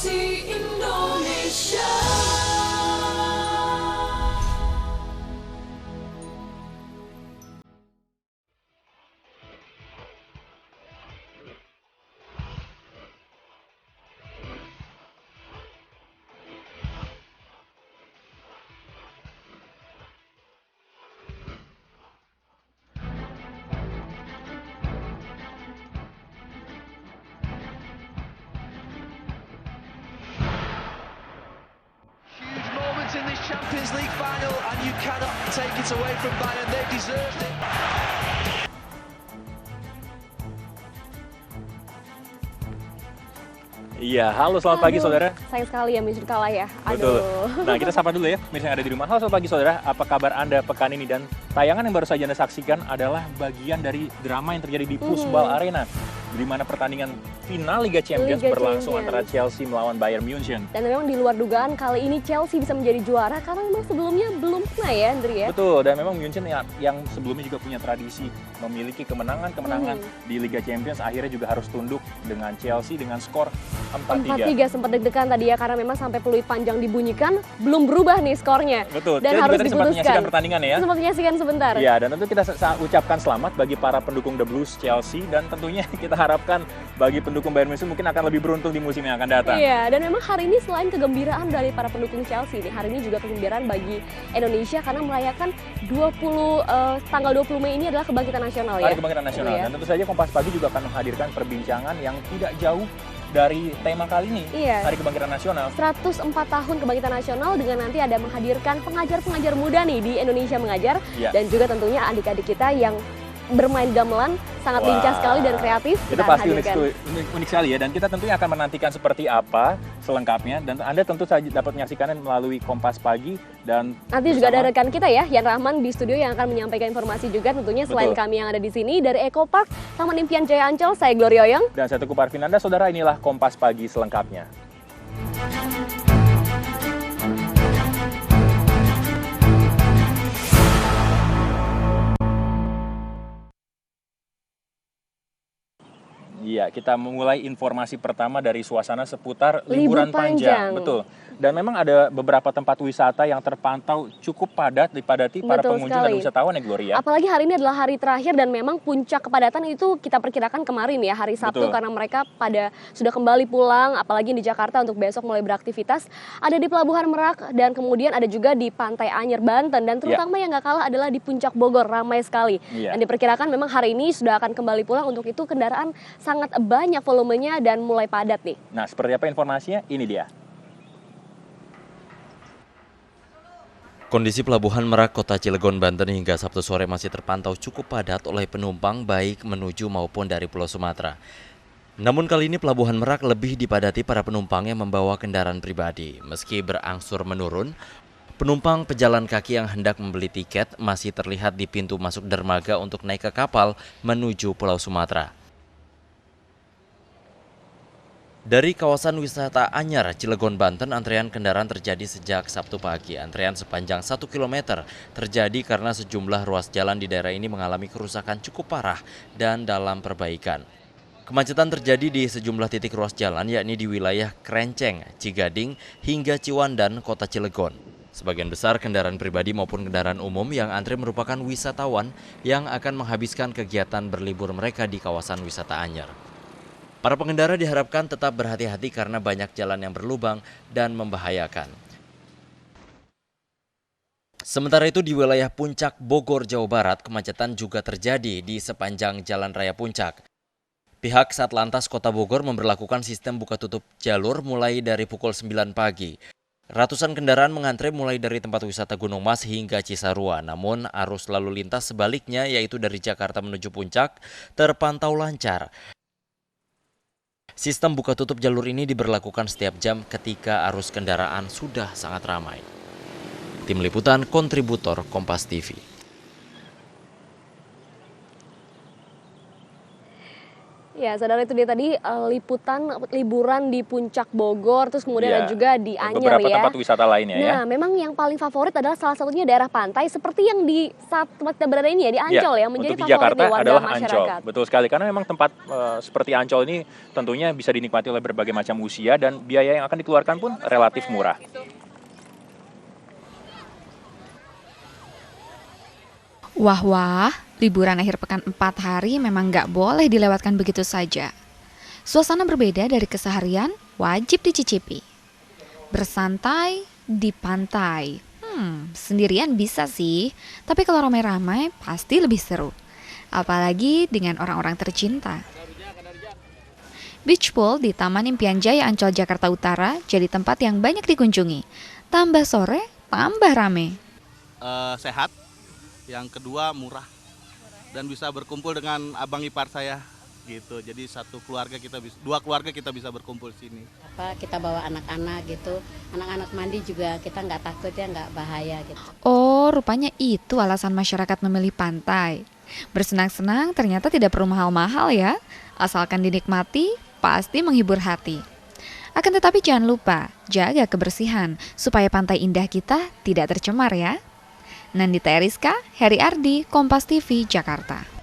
Chelsea Indonesia. In this Champions League final, and you cannot take it away from Bayern. They deserved it. Iya, halo selamat pagi saudara. Sayang sekali ya Munchen kalah ya. Betul. Nah, kita sapa dulu ya pemirsa yang ada di rumah. Halo selamat pagi saudara, apa kabar Anda pekan ini? Dan tayangan yang baru saja Anda saksikan adalah bagian dari drama yang terjadi di Pusball Arena, di mana pertandingan final Liga Champions berlangsung antara Chelsea melawan Bayern Munchen. Dan memang di luar dugaan kali ini Chelsea bisa menjadi juara karena memang sebelumnya belum pernah ya Andri ya. Betul, dan memang Munchen yang sebelumnya juga punya tradisi memiliki kemenangan di Liga Champions akhirnya juga harus tunduk dengan Chelsea dengan skor 4-3. 4-3 sempat deg-degan tadi ya karena memang sampai peluit panjang dibunyikan belum berubah nih skornya. Betul, dan kita harus juga sempat menyaksikan pertandingan ya. Sempat menyaksikan sebentar. Iya, dan tentu kita ucapkan selamat bagi para pendukung The Blues Chelsea dan tentunya kita harapkan bagi pendukung Bayern Munchen mungkin akan lebih beruntung di musim yang akan datang. Iya, dan memang hari ini selain kegembiraan dari para pendukung Chelsea nih, hari ini juga kegembiraan bagi Indonesia karena merayakan tanggal 20 Mei ini adalah kebangkitan nasional ya. Hari kebangkitan nasional. Iya. Dan tentu saja Kompas Pagi juga akan menghadirkan perbincangan yang tidak jauh dari tema kali ini, Iya. Hari Kebangkitan Nasional. 104 tahun Kebangkitan Nasional dengan nanti ada menghadirkan pengajar-pengajar muda nih di Indonesia Mengajar. Iya. Dan juga tentunya adik-adik kita yang bermain gamelan sangat lincah sekali dan kreatif. Itu kita pasti hadirkan. unik sekali ya, dan kita tentunya akan menantikan seperti apa selengkapnya, dan Anda tentu saja dapat menyaksikannya melalui Kompas Pagi. Dan Nanti juga ada rekan kita ya, Yan Rahman di studio yang akan menyampaikan informasi juga tentunya selain kami yang ada di sini dari Eco Park Taman Impian Jaya Ancol. Saya Gloria Oyong dan saya Teguh Parvinanda. Saudara, inilah Kompas Pagi selengkapnya. Iya, kita memulai informasi pertama dari suasana seputar liburan panjang. Betul. Dan memang ada beberapa tempat wisata yang terpantau cukup padat dipadati para pengunjung dan wisatawan ya Gloria. Apalagi hari ini adalah hari terakhir dan memang puncak kepadatan itu kita perkirakan kemarin ya, hari Sabtu. Karena mereka sudah kembali pulang, apalagi di Jakarta untuk besok mulai beraktivitas. Ada di Pelabuhan Merak dan kemudian ada juga di Pantai Anyer, Banten. Dan terutama yang gak kalah adalah di Puncak Bogor, ramai sekali. Dan diperkirakan memang hari ini sudah akan kembali pulang, untuk itu kendaraan sangat banyak volumenya dan mulai padat nih. Nah, seperti apa informasinya? Ini dia. Kondisi Pelabuhan Merak, Kota Cilegon, Banten hingga Sabtu sore masih terpantau cukup padat oleh penumpang baik menuju maupun dari Pulau Sumatera. Namun kali ini Pelabuhan Merak lebih dipadati para penumpang yang membawa kendaraan pribadi. Meski berangsur menurun, penumpang pejalan kaki yang hendak membeli tiket masih terlihat di pintu masuk dermaga untuk naik ke kapal menuju Pulau Sumatera. Dari kawasan wisata Anyar, Cilegon, Banten, antrean kendaraan terjadi sejak Sabtu pagi. Antrean sepanjang 1 km terjadi karena sejumlah ruas jalan di daerah ini mengalami kerusakan cukup parah dan dalam perbaikan. Kemacetan terjadi di sejumlah titik ruas jalan, yakni di wilayah Krenceng, Cigading, hingga Ciwandan, Kota Cilegon. Sebagian besar kendaraan pribadi maupun kendaraan umum yang antre merupakan wisatawan yang akan menghabiskan kegiatan berlibur mereka di kawasan wisata Anyar. Para pengendara diharapkan tetap berhati-hati karena banyak jalan yang berlubang dan membahayakan. Sementara itu di wilayah Puncak Bogor, Jawa Barat, kemacetan juga terjadi di sepanjang Jalan Raya Puncak. Pihak Satlantas Kota Bogor memberlakukan sistem buka tutup jalur mulai dari pukul 9 pagi. Ratusan kendaraan mengantre mulai dari tempat wisata Gunung Mas hingga Cisarua. Namun arus lalu lintas sebaliknya, yaitu dari Jakarta menuju Puncak, terpantau lancar. Sistem buka tutup jalur ini diberlakukan setiap jam ketika arus kendaraan sudah sangat ramai. Tim Liputan, kontributor Kompas TV. Ya, saudara itu dia tadi liputan liburan di Puncak Bogor, terus kemudian Iya, ada juga di dan Anyer beberapa ya. tempat wisata lainnya ya. Nah, memang yang paling favorit adalah salah satunya daerah pantai seperti yang di saat tempat kita berada ini ya, di Ancol ya, menjadi untuk di favorit Jakarta nih warga adalah masyarakat. Ancol. Betul sekali, karena memang tempat seperti Ancol ini tentunya bisa dinikmati oleh berbagai macam usia dan biaya yang akan dikeluarkan pun relatif murah. Wah, liburan akhir pekan 4 hari memang nggak boleh dilewatkan begitu saja. Suasana berbeda dari keseharian wajib dicicipi. Bersantai di pantai. Sendirian bisa sih, tapi kalau ramai-ramai pasti lebih seru. Apalagi dengan orang-orang tercinta. Beach pool di Taman Impian Jaya Ancol Jakarta Utara jadi tempat yang banyak dikunjungi. Tambah sore, tambah rame. Sehat, yang kedua murah, dan bisa berkumpul dengan abang ipar saya gitu. Jadi dua keluarga kita bisa berkumpul di sini. Kita bawa anak-anak gitu, anak-anak mandi juga kita nggak takut ya, nggak bahaya gitu. Oh, rupanya itu alasan masyarakat memilih pantai. Bersenang-senang ternyata tidak perlu mahal-mahal ya, asalkan dinikmati pasti menghibur hati. Akan tetapi jangan lupa jaga kebersihan supaya pantai indah kita tidak tercemar ya. Nandita Eriska, Heri Ardi, Kompas TV, Jakarta.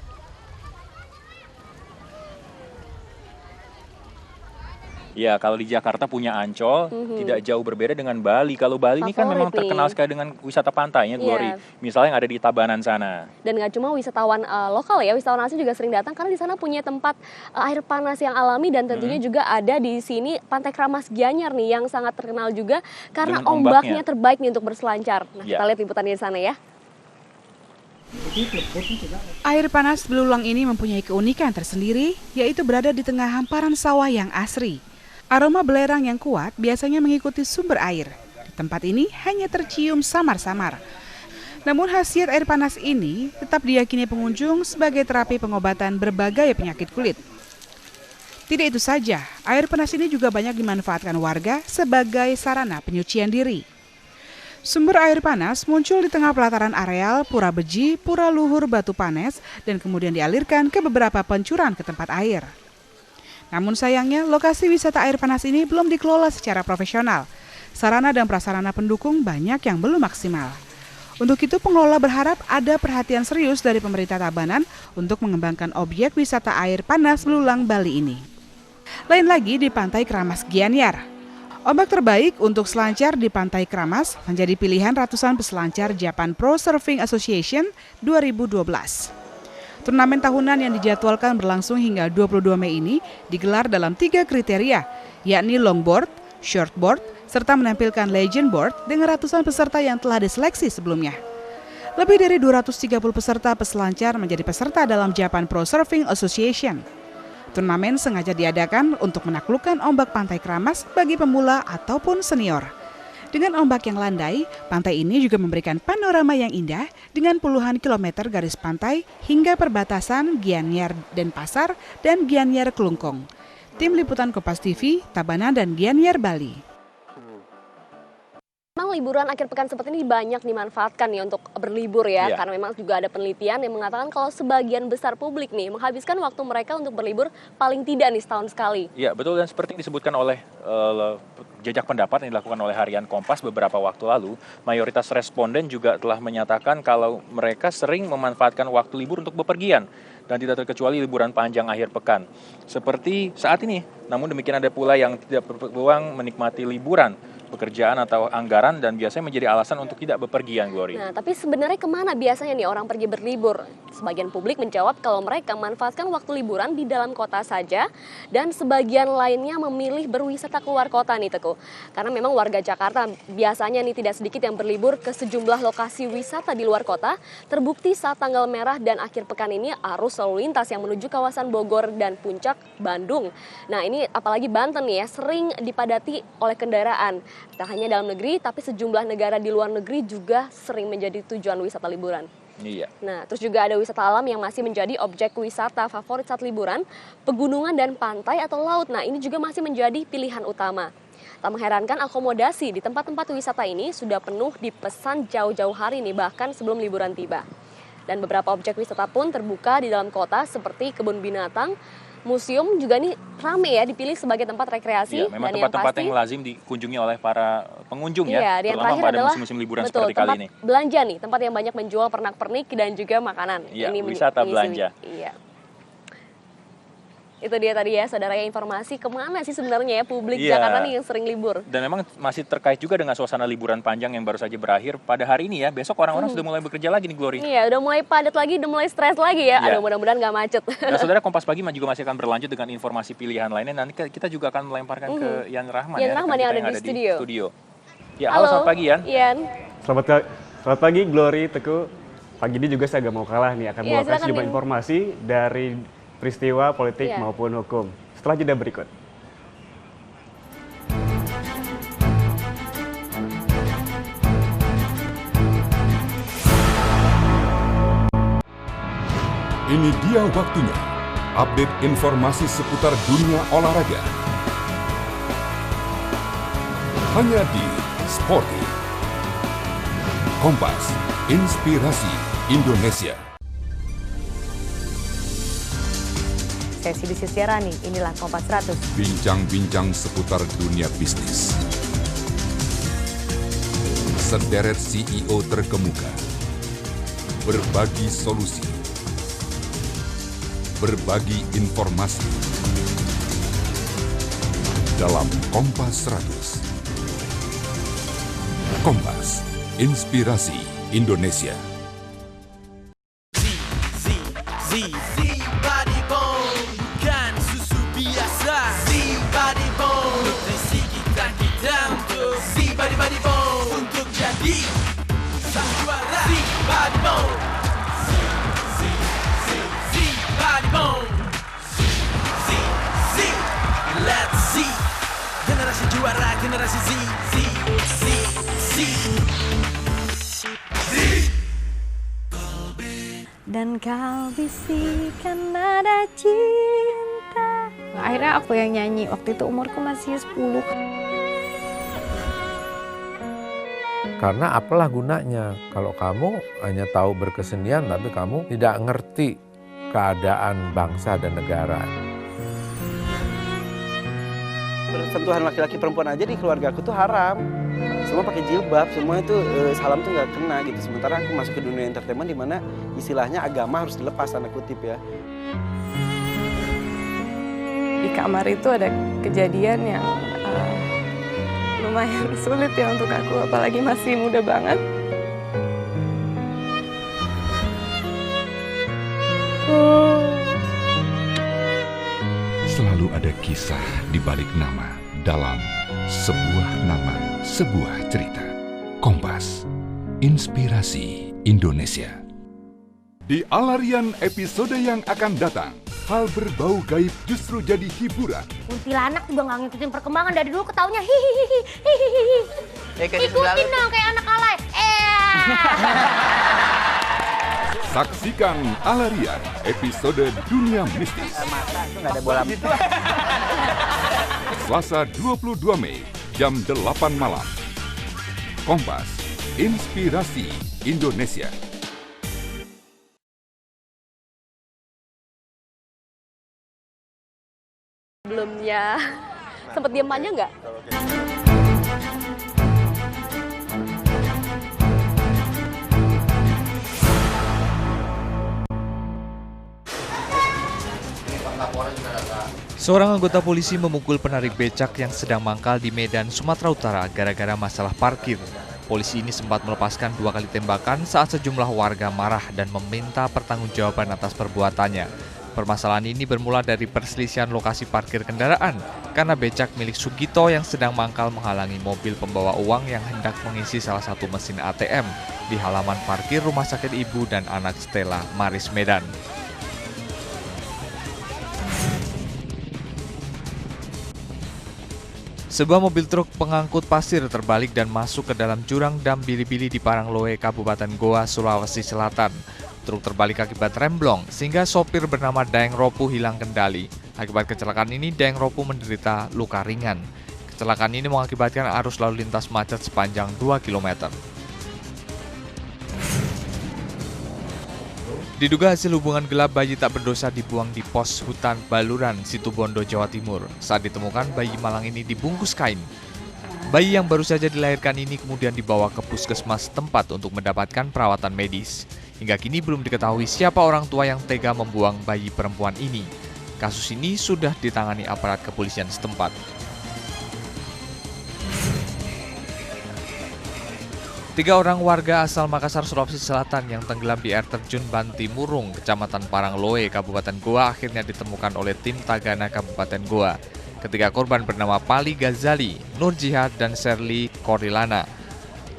Ya, kalau di Jakarta punya Ancol, tidak jauh berbeda dengan Bali. Kalau Bali ini kan Favorit memang terkenal nih. sekali dengan wisata pantainya, Glory. Iya. Misalnya yang ada di Tabanan sana. Dan nggak cuma wisatawan lokal ya, wisatawan asing juga sering datang karena di sana punya tempat air panas yang alami dan tentunya juga ada di sini Pantai Kramas Gianyar nih yang sangat terkenal juga karena Dengan ombaknya ombaknya. terbaik nih untuk berselancar. Nah, Ya. kita lihat liputannya di sana ya. Air panas belulang ini mempunyai keunikan tersendiri, yaitu berada di tengah hamparan sawah yang asri. Aroma belerang yang kuat biasanya mengikuti sumber air. Di tempat ini hanya tercium samar-samar. Namun khasiat air panas ini tetap diyakini pengunjung sebagai terapi pengobatan berbagai penyakit kulit. Tidak itu saja, air panas ini juga banyak dimanfaatkan warga sebagai sarana penyucian diri. Sumber air panas muncul di tengah pelataran areal Pura Beji, Pura Luhur Batu Panes, dan kemudian dialirkan ke beberapa pancuran ke tempat air. Namun sayangnya, lokasi wisata air panas ini belum dikelola secara profesional. Sarana dan prasarana pendukung banyak yang belum maksimal. Untuk itu, pengelola berharap ada perhatian serius dari pemerintah Tabanan untuk mengembangkan objek wisata air panas belulang Bali ini. Lain lagi di Pantai Kramas Gianyar. Ombak terbaik untuk selancar di Pantai Kramas menjadi pilihan ratusan peselancar Japan Pro Surfing Association 2012. Turnamen tahunan yang dijadwalkan berlangsung hingga 22 Mei ini digelar dalam 3 kriteria, yakni longboard, shortboard, serta menampilkan legend board dengan ratusan peserta yang telah diseleksi sebelumnya. Lebih dari 230 peserta peselancar menjadi peserta dalam Japan Pro Surfing Association. Turnamen sengaja diadakan untuk menaklukkan ombak Pantai Kramas bagi pemula ataupun senior. Dengan ombak yang landai, pantai ini juga memberikan panorama yang indah dengan puluhan kilometer garis pantai hingga perbatasan Gianyar Denpasar dan Gianyar Kelungkung. Tim Liputan Kompas TV, Tabanan dan Gianyar, Bali. Memang liburan akhir pekan seperti ini banyak dimanfaatkan nih untuk berlibur ya, Iya. karena memang juga ada penelitian yang mengatakan kalau sebagian besar publik nih menghabiskan waktu mereka untuk berlibur paling tidak nih setahun sekali. Ya, betul, dan seperti yang disebutkan oleh jejak pendapat yang dilakukan oleh Harian Kompas beberapa waktu lalu, mayoritas responden juga telah menyatakan kalau mereka sering memanfaatkan waktu libur untuk bepergian dan tidak terkecuali liburan panjang akhir pekan. Seperti saat ini, namun demikian ada pula yang tidak berpeluang menikmati liburan, pekerjaan atau anggaran dan biasanya menjadi alasan untuk tidak bepergian, Glory. Nah, tapi sebenarnya kemana biasanya nih orang pergi berlibur? Sebagian publik menjawab kalau mereka memanfaatkan waktu liburan di dalam kota saja dan sebagian lainnya memilih berwisata keluar kota nih Teguh. Karena memang warga Jakarta biasanya nih tidak sedikit yang berlibur ke sejumlah lokasi wisata di luar kota. Terbukti saat tanggal merah dan akhir pekan ini arus lalu lintas yang menuju kawasan Bogor dan Puncak Bandung. Nah, ini apalagi Banten nih ya, sering dipadati oleh kendaraan. Tak hanya dalam negeri, tapi sejumlah negara di luar negeri juga sering menjadi tujuan wisata liburan. Iya. Nah, terus juga ada wisata alam yang masih menjadi objek wisata favorit saat liburan, pegunungan dan pantai atau laut. Nah, ini juga masih menjadi pilihan utama. Tak mengherankan akomodasi di tempat-tempat wisata ini sudah penuh dipesan jauh-jauh hari nih, bahkan sebelum liburan tiba. Dan beberapa objek wisata pun terbuka di dalam kota seperti kebun binatang, museum juga nih rame ya, dipilih sebagai tempat rekreasi. Iya, memang dan tempat-tempat yang yang lazim dikunjungi oleh para pengunjung iya, ya, yang terutama terakhir pada adalah musim-musim liburan betul, seperti kali tempat ini. belanja nih, tempat yang banyak menjual pernak-pernik dan juga makanan. Iya, Ini wisata mengisi- belanja. Iya. Itu dia tadi ya, saudara, ya, informasi kemana sih sebenarnya ya publik Iya. Jakarta nih yang sering libur. Dan memang masih terkait juga dengan suasana liburan panjang yang baru saja berakhir pada hari ini ya. Besok orang-orang sudah mulai bekerja lagi nih, Glory. Iya, udah mulai padat lagi, udah mulai stres lagi ya. Iya. Aduh, mudah-mudahan nggak macet. Nah, saudara, Kompas Pagi juga masih akan berlanjut dengan informasi pilihan lainnya. Nanti kita juga akan melemparkan ke Yan Rahman Yan ya, Rahman rekan yang kita ada di studio. Ya, halo, selamat pagi Yan. Ian. Selamat pagi, Glory, Teguh. Pagi ini juga saya gak mau kalah nih, akan Iya, membawakan silakan, sejumlah Min. informasi dari peristiwa politik Iya. maupun hukum. Setelah jeda berikut. Ini dia waktunya. Update informasi seputar dunia olahraga. Hanya di Sporty. Kompas, inspirasi Indonesia. Saya Sidi Sistiarani, inilah Kompas 100. Bincang-bincang seputar dunia bisnis. Sederet CEO terkemuka. Berbagi solusi. Berbagi informasi. Dalam Kompas 100. Kompas, inspirasi Indonesia. Body Bone, bukan susu biasa. Body Bone, nutrisi kita untuk Body Bone, untuk jadi sang juara. Body Bone, Body Bone, let's see. Generasi juara, generasi Z. Dan kau bisikan nada cinta. Akhirnya aku yang nyanyi, waktu itu umurku masih 10. Karena apalah gunanya kalau kamu hanya tahu berkesenian tapi kamu tidak ngerti keadaan bangsa dan negara. Bersentuhan laki-laki perempuan aja di keluarga aku tuh haram. Semua pakai jilbab, semua itu salam tuh nggak kena gitu. Sementara aku masuk ke dunia entertainment di mana istilahnya agama harus dilepas, tanda kutip ya. Di kamar itu ada kejadian yang lumayan sulit ya untuk aku, apalagi masih muda banget. Selalu ada kisah di balik nama dalam sebuah nama, sebuah cerita. Kompas, inspirasi Indonesia. Di Alarian episode yang akan datang, hal berbau gaib justru jadi hiburan. Kuntilanak juga nggak ngikutin perkembangan dari dulu, ketaunya hihihi. Ikutin dong kayak anak alay. Saksikan Alarian episode Dunia Mistis. Masa itu nggak ada bola. Selasa 22 Mei, jam 8 malam. Kompas, inspirasi Indonesia. Sebelumnya sempet diem aja nggak? Seorang anggota polisi memukul penarik becak yang sedang mangkal di Medan, Sumatera Utara gara-gara masalah parkir. Polisi ini sempat melepaskan 2 kali tembakan saat sejumlah warga marah dan meminta pertanggungjawaban atas perbuatannya. Permasalahan ini bermula dari perselisihan lokasi parkir kendaraan karena becak milik Sugito yang sedang mangkal menghalangi mobil pembawa uang yang hendak mengisi salah satu mesin ATM di halaman parkir Rumah Sakit Ibu dan Anak Stella, Maris, Medan. Sebuah mobil truk pengangkut pasir terbalik dan masuk ke dalam jurang dam Bili-Bili di Parangloe, Kabupaten Goa, Sulawesi Selatan. Truk terbalik akibat remblong, sehingga sopir bernama Daeng Ropu hilang kendali. Akibat kecelakaan ini, Daeng Ropu menderita luka ringan. Kecelakaan ini mengakibatkan arus lalu lintas macet sepanjang 2 km. Diduga hasil hubungan gelap, bayi tak berdosa dibuang di pos hutan Baluran, Situbondo, Jawa Timur. Saat ditemukan, bayi malang ini dibungkus kain. Bayi yang baru saja dilahirkan ini kemudian dibawa ke puskesmas tempat untuk mendapatkan perawatan medis. Hingga kini belum diketahui siapa orang tua yang tega membuang bayi perempuan ini. Kasus ini sudah ditangani aparat kepolisian setempat. 3 orang warga asal Makassar, Sulawesi Selatan yang tenggelam di air terjun Banti Murung, Kecamatan Parangloe, Kabupaten Goa akhirnya ditemukan oleh tim Tagana Kabupaten Goa. Ketiga korban bernama Pali Ghazali, Nur Jihad, dan Sherly Korilana.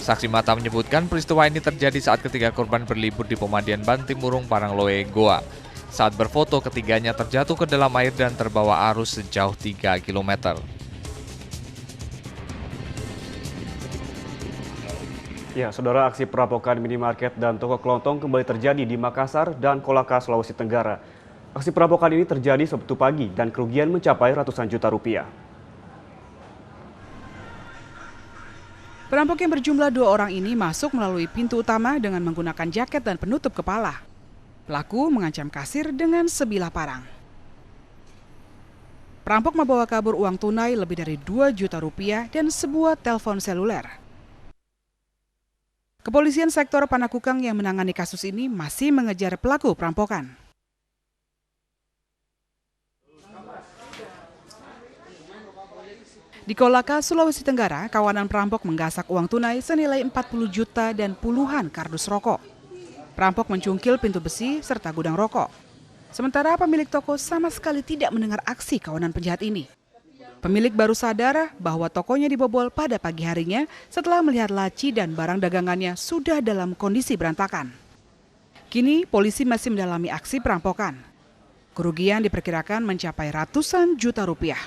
Saksi mata menyebutkan peristiwa ini terjadi saat ketiga korban berlibur di Pemandian Banti Murung, Parangloe, Goa. Saat berfoto, ketiganya terjatuh ke dalam air dan terbawa arus sejauh 3 km. Ya, saudara, aksi perampokan minimarket dan toko kelontong kembali terjadi di Makassar dan Kolaka, Sulawesi Tenggara. Aksi perampokan ini terjadi Sabtu pagi dan kerugian mencapai ratusan juta rupiah. Perampok yang berjumlah 2 orang ini masuk melalui pintu utama dengan menggunakan jaket dan penutup kepala. Pelaku mengancam kasir dengan sebilah parang. Perampok membawa kabur uang tunai lebih dari 2 juta rupiah dan sebuah telepon seluler. Kepolisian sektor Panakukang yang menangani kasus ini masih mengejar pelaku perampokan. Di Kolaka, Sulawesi Tenggara, kawanan perampok menggasak uang tunai senilai 40 juta dan puluhan kardus rokok. Perampok mencungkil pintu besi serta gudang rokok. Sementara pemilik toko sama sekali tidak mendengar aksi kawanan penjahat ini. Pemilik baru sadar bahwa tokonya dibobol pada pagi harinya setelah melihat laci dan barang dagangannya sudah dalam kondisi berantakan. Kini polisi masih mendalami aksi perampokan. Kerugian diperkirakan mencapai ratusan juta rupiah.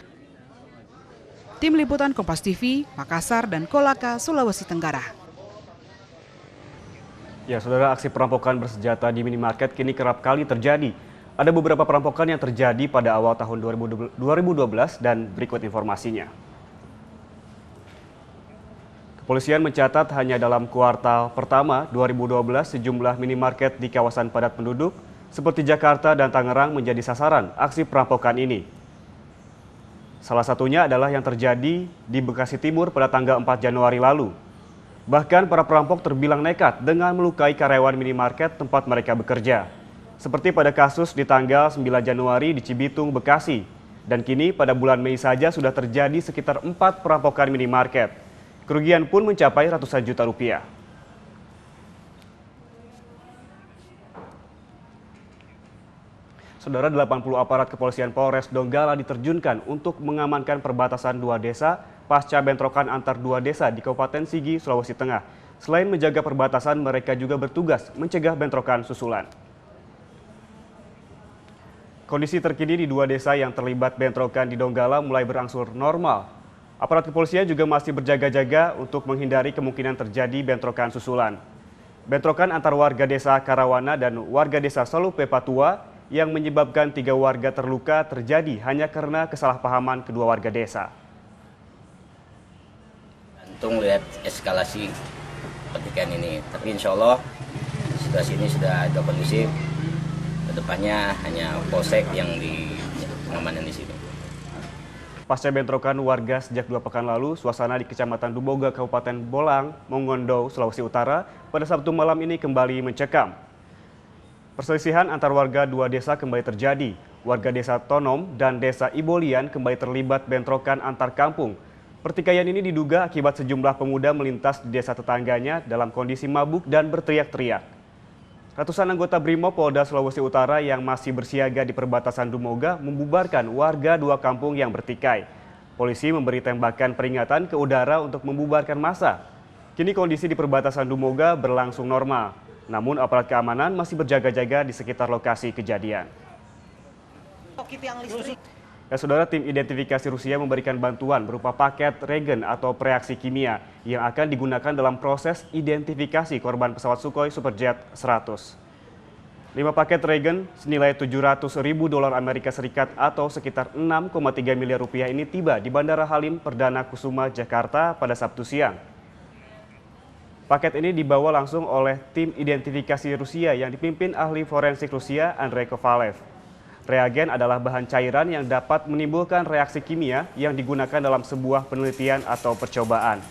Tim Liputan Kompas TV, Makassar dan Kolaka, Sulawesi Tenggara. Ya, saudara, aksi perampokan bersenjata di minimarket kini kerap kali terjadi. Ada beberapa perampokan yang terjadi pada awal tahun 2012 dan berikut informasinya. Kepolisian mencatat hanya dalam kuartal pertama 2012 sejumlah minimarket di kawasan padat penduduk seperti Jakarta dan Tangerang menjadi sasaran aksi perampokan ini. Salah satunya adalah yang terjadi di Bekasi Timur pada tanggal 4 Januari lalu. Bahkan para perampok terbilang nekat dengan melukai karyawan minimarket tempat mereka bekerja. Seperti pada kasus di tanggal 9 Januari di Cibitung, Bekasi. Dan kini pada bulan Mei saja sudah terjadi sekitar 4 perampokan minimarket. Kerugian pun mencapai ratusan juta rupiah. Saudara, 80 aparat kepolisian Polres Donggala diterjunkan untuk mengamankan perbatasan 2 desa pasca bentrokan antar 2 desa di Kabupaten Sigi, Sulawesi Tengah. Selain menjaga perbatasan, mereka juga bertugas mencegah bentrokan susulan. Kondisi terkini di 2 desa yang terlibat bentrokan di Donggala mulai berangsur normal. Aparat kepolisian juga masih berjaga-jaga untuk menghindari kemungkinan terjadi bentrokan susulan. Bentrokan antar warga desa Karawana dan warga desa Solupe Patua yang menyebabkan 3 warga terluka terjadi hanya karena kesalahpahaman kedua warga desa. Untung lihat eskalasi petikan ini, tapi insya Allah situasi ini sudah agak kondusif. Kedepannya hanya polsek yang di pengamanan di sini. Pasca bentrokan warga sejak 2 pekan lalu, suasana di Kecamatan Duboga, Kabupaten Bolang, Mongondo, Sulawesi Utara pada Sabtu malam ini kembali mencekam. Perselisihan antar warga 2 desa kembali terjadi. Warga desa Tonom dan desa Ibolian kembali terlibat bentrokan antar kampung. Pertikaian ini diduga akibat sejumlah pemuda melintas di desa tetangganya dalam kondisi mabuk dan berteriak-teriak. Ratusan anggota Brimob Polda Sulawesi Utara yang masih bersiaga di perbatasan Dumoga membubarkan warga 2 kampung yang bertikai. Polisi memberi tembakan peringatan ke udara untuk membubarkan massa. Kini kondisi di perbatasan Dumoga berlangsung normal. Namun aparat keamanan masih berjaga-jaga di sekitar lokasi kejadian. Ya, saudara, tim identifikasi Rusia memberikan bantuan berupa paket regen atau reaksi kimia yang akan digunakan dalam proses identifikasi korban pesawat Sukhoi Superjet 100. 5 paket regen senilai $700.000 Amerika Serikat atau sekitar 6,3 miliar rupiah ini tiba di Bandara Halim Perdana Kusuma, Jakarta pada Sabtu siang. Paket ini dibawa langsung oleh tim identifikasi Rusia yang dipimpin ahli forensik Rusia Andrei Kovalev. Reagen adalah bahan cairan yang dapat menimbulkan reaksi kimia yang digunakan dalam sebuah penelitian atau percobaan.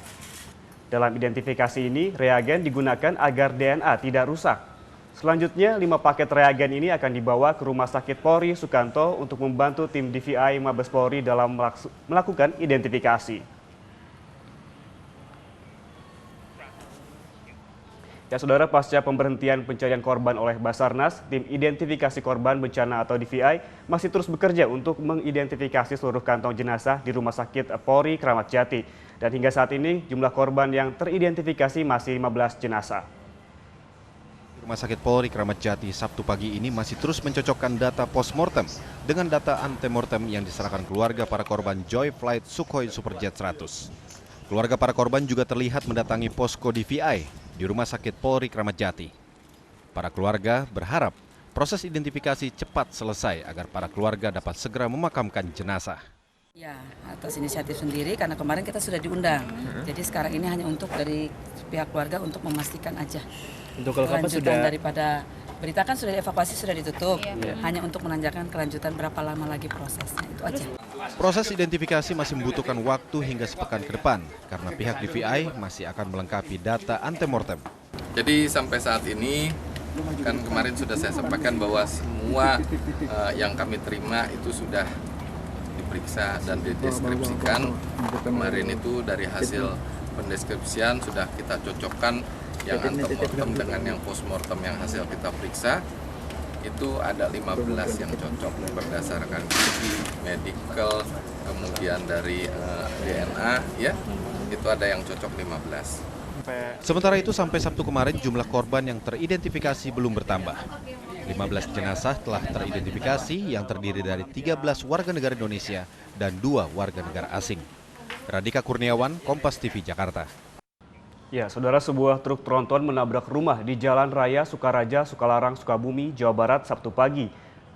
Dalam identifikasi ini, reagen digunakan agar DNA tidak rusak. Selanjutnya, 5 paket reagen ini akan dibawa ke Rumah Sakit Polri Sukanto untuk membantu tim DVI Mabes Polri dalam melakukan identifikasi. Ya, Saudara, pasca pemberhentian pencarian korban oleh Basarnas, tim identifikasi korban bencana atau DVI masih terus bekerja untuk mengidentifikasi seluruh kantong jenazah di Rumah Sakit Polri Kramat Jati. Dan hingga saat ini jumlah korban yang teridentifikasi masih 15 jenazah. Rumah Sakit Polri Kramat Jati Sabtu pagi ini masih terus mencocokkan data postmortem dengan data antemortem yang diserahkan keluarga para korban Joy Flight Sukhoi Superjet 100. Keluarga para korban juga terlihat mendatangi posko DVI di Rumah Sakit Polri Kramat Jati. Para keluarga berharap proses identifikasi cepat selesai agar para keluarga dapat segera memakamkan jenazah. Ya, atas inisiatif sendiri karena kemarin kita sudah diundang. Jadi sekarang ini hanya untuk dari pihak keluarga untuk memastikan aja. Untuk kalau kapan kelanjutan sudah daripada berita kan sudah evakuasi sudah ditutup. Hanya untuk menanyakan kelanjutan berapa lama lagi prosesnya, itu aja. Proses identifikasi masih membutuhkan waktu hingga sepekan ke depan karena pihak DVI masih akan melengkapi data antemortem. Jadi sampai saat ini kan kemarin sudah saya sampaikan bahwa semua yang kami terima itu sudah diperiksa dan dideskripsikan. Kemarin itu dari hasil pendeskripsian sudah kita cocokkan yang antemortem dengan yang postmortem yang hasil kita periksa. Itu ada 15 yang cocok berdasarkan gizi, medical, kemudian dari DNA, ya itu ada yang cocok 15. Sementara itu sampai Sabtu kemarin jumlah korban yang teridentifikasi belum bertambah. 15 jenazah telah teridentifikasi yang terdiri dari 13 warga negara Indonesia dan 2 warga negara asing. Radika Kurniawan, Kompas TV, Jakarta. Ya, Saudara, sebuah truk tronton menabrak rumah di Jalan Raya Sukaraja, Sukalarang, Sukabumi, Jawa Barat Sabtu pagi.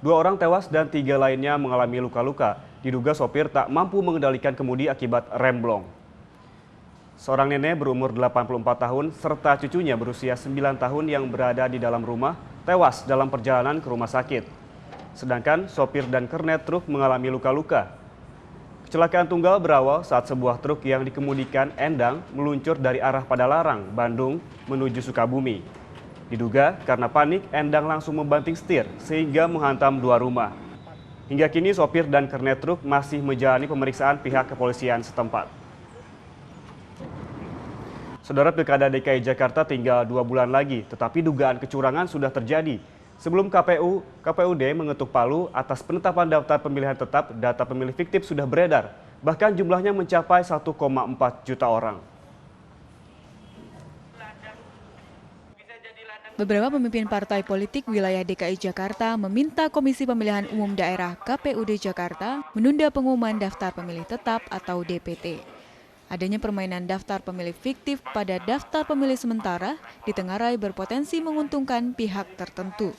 2 orang tewas dan 3 lainnya mengalami luka-luka. Diduga sopir tak mampu mengendalikan kemudi akibat remblong. Seorang nenek berumur 84 tahun serta cucunya berusia 9 tahun yang berada di dalam rumah tewas dalam perjalanan ke rumah sakit. Sedangkan sopir dan kernet truk mengalami luka-luka. Kecelakaan tunggal berawal saat sebuah truk yang dikemudikan Endang meluncur dari arah Padalarang, Bandung menuju Sukabumi. Diduga karena panik, Endang langsung membanting setir sehingga menghantam 2 rumah. Hingga kini sopir dan kernet truk masih menjalani pemeriksaan pihak kepolisian setempat. Saudara, Pilkada DKI Jakarta tinggal 2 bulan lagi, tetapi dugaan kecurangan sudah terjadi. Sebelum KPUD mengetuk palu atas penetapan daftar pemilihan tetap, data pemilih fiktif sudah beredar. Bahkan jumlahnya mencapai 1,4 juta orang. Beberapa pemimpin partai politik wilayah DKI Jakarta meminta Komisi Pemilihan Umum Daerah KPUD Jakarta menunda pengumuman daftar pemilih tetap atau DPT. Adanya permainan daftar pemilih fiktif pada daftar pemilih sementara ditengarai berpotensi menguntungkan pihak tertentu.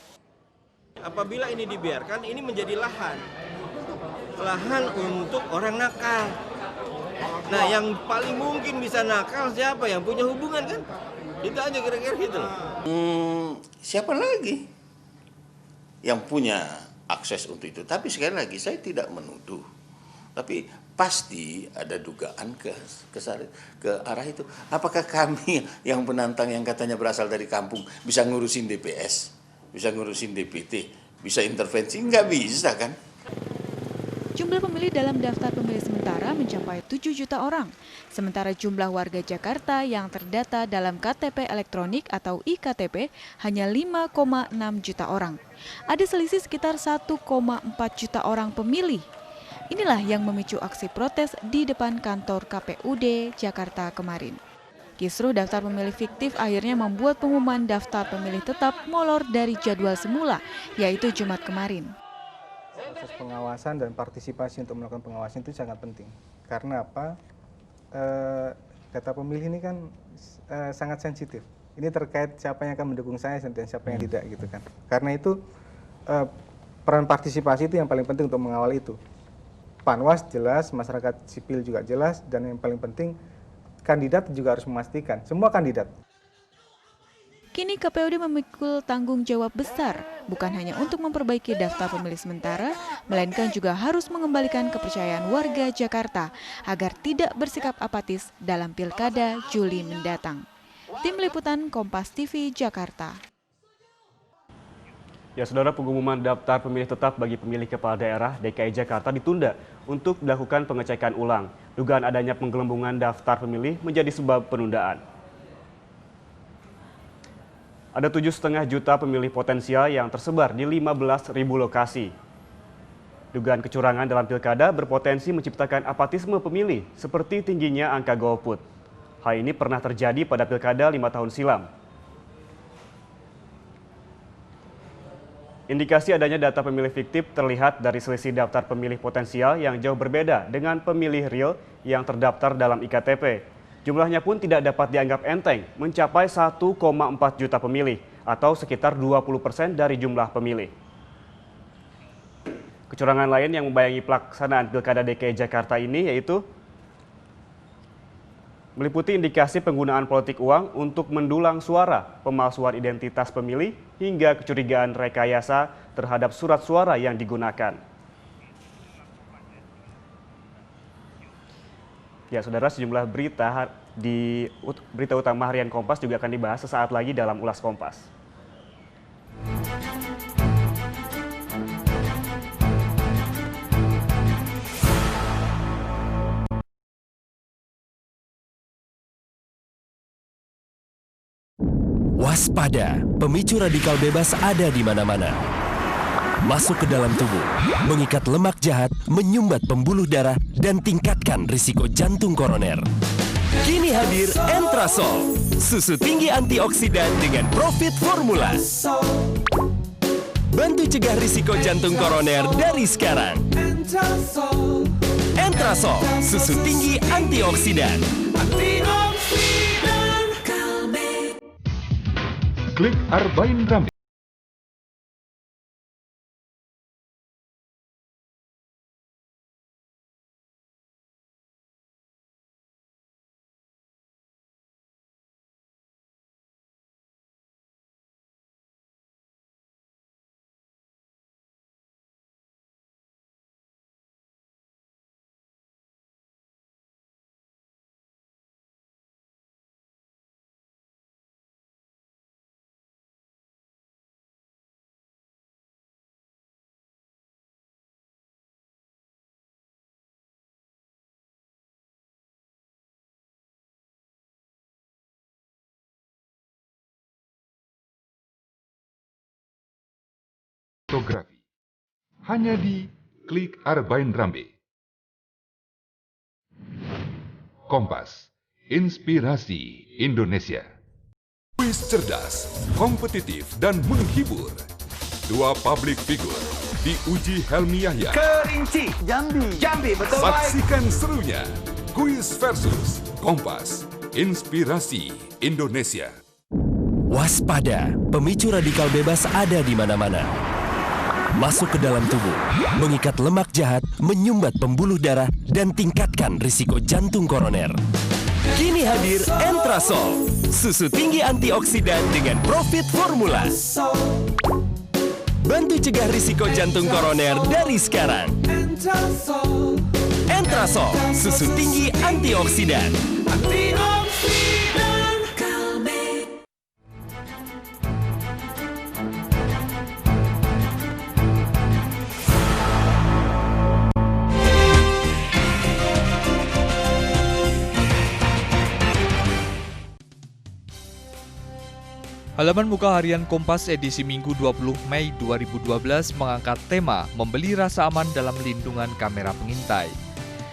Apabila ini dibiarkan, ini menjadi lahan untuk orang nakal. Nah, yang paling mungkin bisa nakal siapa? Yang punya hubungan kan? Itu aja kira-kira gitu. Siapa lagi yang punya akses untuk itu? Tapi sekali lagi saya tidak menuduh. Tapi pasti ada dugaan ke arah itu. Apakah kami yang penantang yang katanya berasal dari kampung bisa ngurusin DPS, bisa ngurusin DPT, bisa intervensi? Nggak bisa kan? Jumlah pemilih dalam daftar pemilih sementara mencapai 7 juta orang. Sementara jumlah warga Jakarta yang terdata dalam KTP elektronik atau IKTP hanya 5,6 juta orang. Ada selisih sekitar 1,4 juta orang pemilih. Inilah yang memicu aksi protes di depan kantor KPUD Jakarta kemarin. Kisruh daftar pemilih fiktif akhirnya membuat pengumuman daftar pemilih tetap molor dari jadwal semula, yaitu Jumat kemarin. Proses pengawasan dan partisipasi untuk melakukan pengawasan itu sangat penting. Karena apa? Data pemilih ini kan sangat sensitif. Ini terkait siapa yang akan mendukung saya dan siapa yang tidak gitu kan. Karena itu peran partisipasi itu yang paling penting untuk mengawal itu. Panwas jelas, masyarakat sipil juga jelas, dan yang paling penting kandidat juga harus memastikan, semua kandidat. Kini KPUD memikul tanggung jawab besar, bukan hanya untuk memperbaiki daftar pemilih sementara, melainkan juga harus mengembalikan kepercayaan warga Jakarta agar tidak bersikap apatis dalam Pilkada Juli mendatang. Tim Liputan Kompas TV Jakarta. Ya, Saudara, pengumuman daftar pemilih tetap bagi pemilih kepala daerah DKI Jakarta ditunda untuk dilakukan pengecekan ulang. Dugaan adanya penggelembungan daftar pemilih menjadi sebab penundaan. Ada 7,5 juta pemilih potensial yang tersebar di 15.000 lokasi. Dugaan kecurangan dalam pilkada berpotensi menciptakan apatisme pemilih seperti tingginya angka golput. Hal ini pernah terjadi pada pilkada 5 tahun silam. Indikasi adanya data pemilih fiktif terlihat dari selisih daftar pemilih potensial yang jauh berbeda dengan pemilih real yang terdaftar dalam IKTP. Jumlahnya pun tidak dapat dianggap enteng, mencapai 1,4 juta pemilih atau sekitar 20% dari jumlah pemilih. Kecurangan lain yang membayangi pelaksanaan Pilkada DKI Jakarta ini yaitu meliputi indikasi penggunaan politik uang untuk mendulang suara, pemalsuan identitas pemilih, hingga kecurigaan rekayasa terhadap surat suara yang digunakan. Ya, Saudara, sejumlah berita di berita utama harian Kompas juga akan dibahas sesaat lagi dalam Ulas Kompas. Waspada, pemicu radikal bebas ada di mana-mana. Masuk ke dalam tubuh, mengikat lemak jahat, menyumbat pembuluh darah, dan tingkatkan risiko jantung koroner. Kini hadir Entrasol, susu tinggi antioksidan dengan profit formula. Bantu cegah risiko jantung koroner dari sekarang. Entrasol, susu tinggi antioksidan. Klik Arbain Rambe. Fotografi hanya di Klik Arbain Rambe. Kompas, inspirasi Indonesia. Kuis cerdas, kompetitif, dan menghibur. Dua public figure diuji Helmi Yahya. Kerinci, Jambi, betul. Saksikan serunya. Kuis versus Kompas, inspirasi Indonesia. Waspada, pemicu radikal bebas ada di mana-mana. Masuk ke dalam tubuh, mengikat lemak jahat, menyumbat pembuluh darah, dan tingkatkan risiko jantung koroner. Kini hadir Entrasol, susu tinggi antioksidan dengan profit formula. Bantu cegah risiko jantung koroner dari sekarang. Entrasol, susu tinggi antioksidan. Halaman muka harian Kompas edisi Minggu 20 Mei 2012 mengangkat tema membeli rasa aman dalam lindungan kamera pengintai.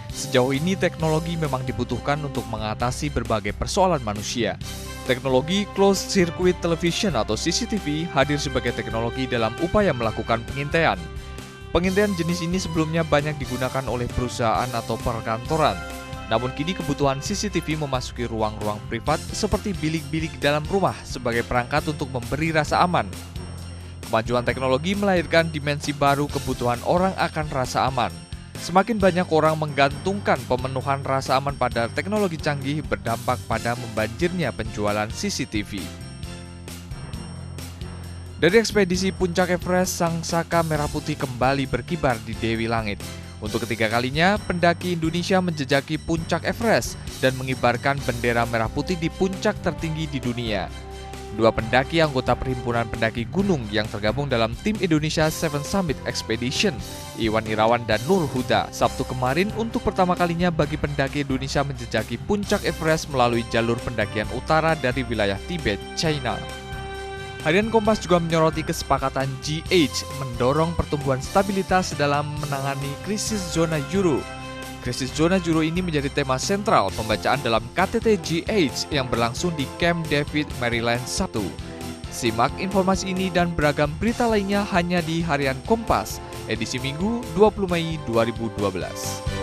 Sejauh ini teknologi memang dibutuhkan untuk mengatasi berbagai persoalan manusia. Teknologi closed circuit television atau CCTV hadir sebagai teknologi dalam upaya melakukan pengintaian. Pengintaian jenis ini sebelumnya banyak digunakan oleh perusahaan atau perkantoran. Namun kini kebutuhan CCTV memasuki ruang-ruang privat seperti bilik-bilik dalam rumah sebagai perangkat untuk memberi rasa aman. Kemajuan teknologi melahirkan dimensi baru kebutuhan orang akan rasa aman. Semakin banyak orang menggantungkan pemenuhan rasa aman pada teknologi canggih berdampak pada membanjirnya penjualan CCTV. Dari ekspedisi Puncak Everest, sang saka merah putih kembali berkibar di Dewi Langit. Untuk ketiga kalinya, pendaki Indonesia menjejaki Puncak Everest dan mengibarkan bendera merah putih di puncak tertinggi di dunia. Dua pendaki anggota Perhimpunan Pendaki Gunung yang tergabung dalam tim Indonesia Seven Summit Expedition, Iwan Irawan dan Nur Huda, Sabtu kemarin untuk pertama kalinya bagi pendaki Indonesia menjejaki Puncak Everest melalui jalur pendakian utara dari wilayah Tibet, China. Harian Kompas juga menyoroti kesepakatan G8 mendorong pertumbuhan stabilitas dalam menangani krisis zona euro. Krisis zona euro ini menjadi tema sentral pembacaan dalam KTT G8 yang berlangsung di Camp David, Maryland, Sabtu. Simak informasi ini dan beragam berita lainnya hanya di Harian Kompas, edisi Minggu 20 Mei 2012.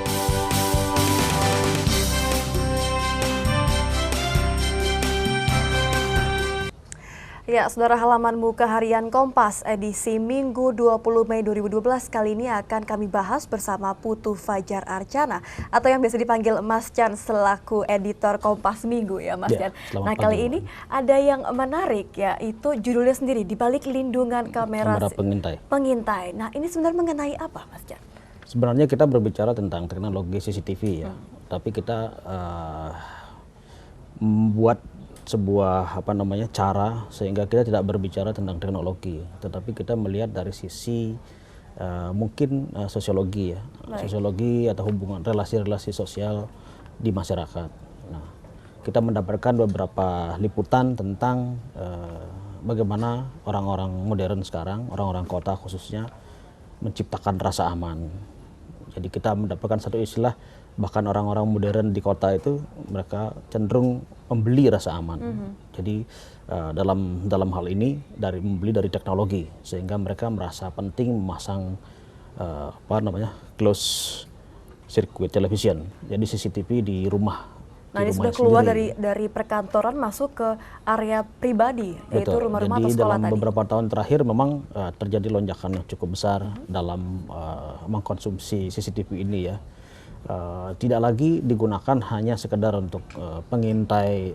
Ya, Saudara, halaman muka Harian Kompas edisi Minggu 20 Mei 2012 kali ini akan kami bahas bersama Putu Fajar Archana atau yang biasa dipanggil Mas Chan selaku editor Kompas Minggu ya Mas Chan. Nah, kali ini ada yang menarik yaitu judulnya sendiri Di Balik Lindungan Kamera Pengintai. Nah, ini sebenarnya mengenai apa Mas Chan? Sebenarnya kita berbicara tentang teknologi CCTV ya, tapi kita membuat sebuah cara sehingga kita tidak berbicara tentang teknologi, tetapi kita melihat dari sisi mungkin sosiologi ya, sosiologi atau hubungan relasi-relasi sosial di masyarakat. Nah, kita mendapatkan beberapa liputan tentang bagaimana orang-orang modern sekarang, orang-orang kota khususnya menciptakan rasa aman. Jadi kita mendapatkan satu istilah, bahkan orang-orang modern di kota itu mereka cenderung membeli rasa aman. Jadi dalam hal ini membeli dari teknologi sehingga mereka merasa penting memasang closed circuit television. Jadi CCTV di rumah. Nah, ini sudah keluar dari perkantoran masuk ke area pribadi, yaitu rumah-rumah atau sekolah tadi. Dalam beberapa tahun terakhir memang terjadi lonjakan yang cukup besar dalam mengkonsumsi CCTV ini ya. Tidak lagi digunakan hanya sekedar untuk pengintai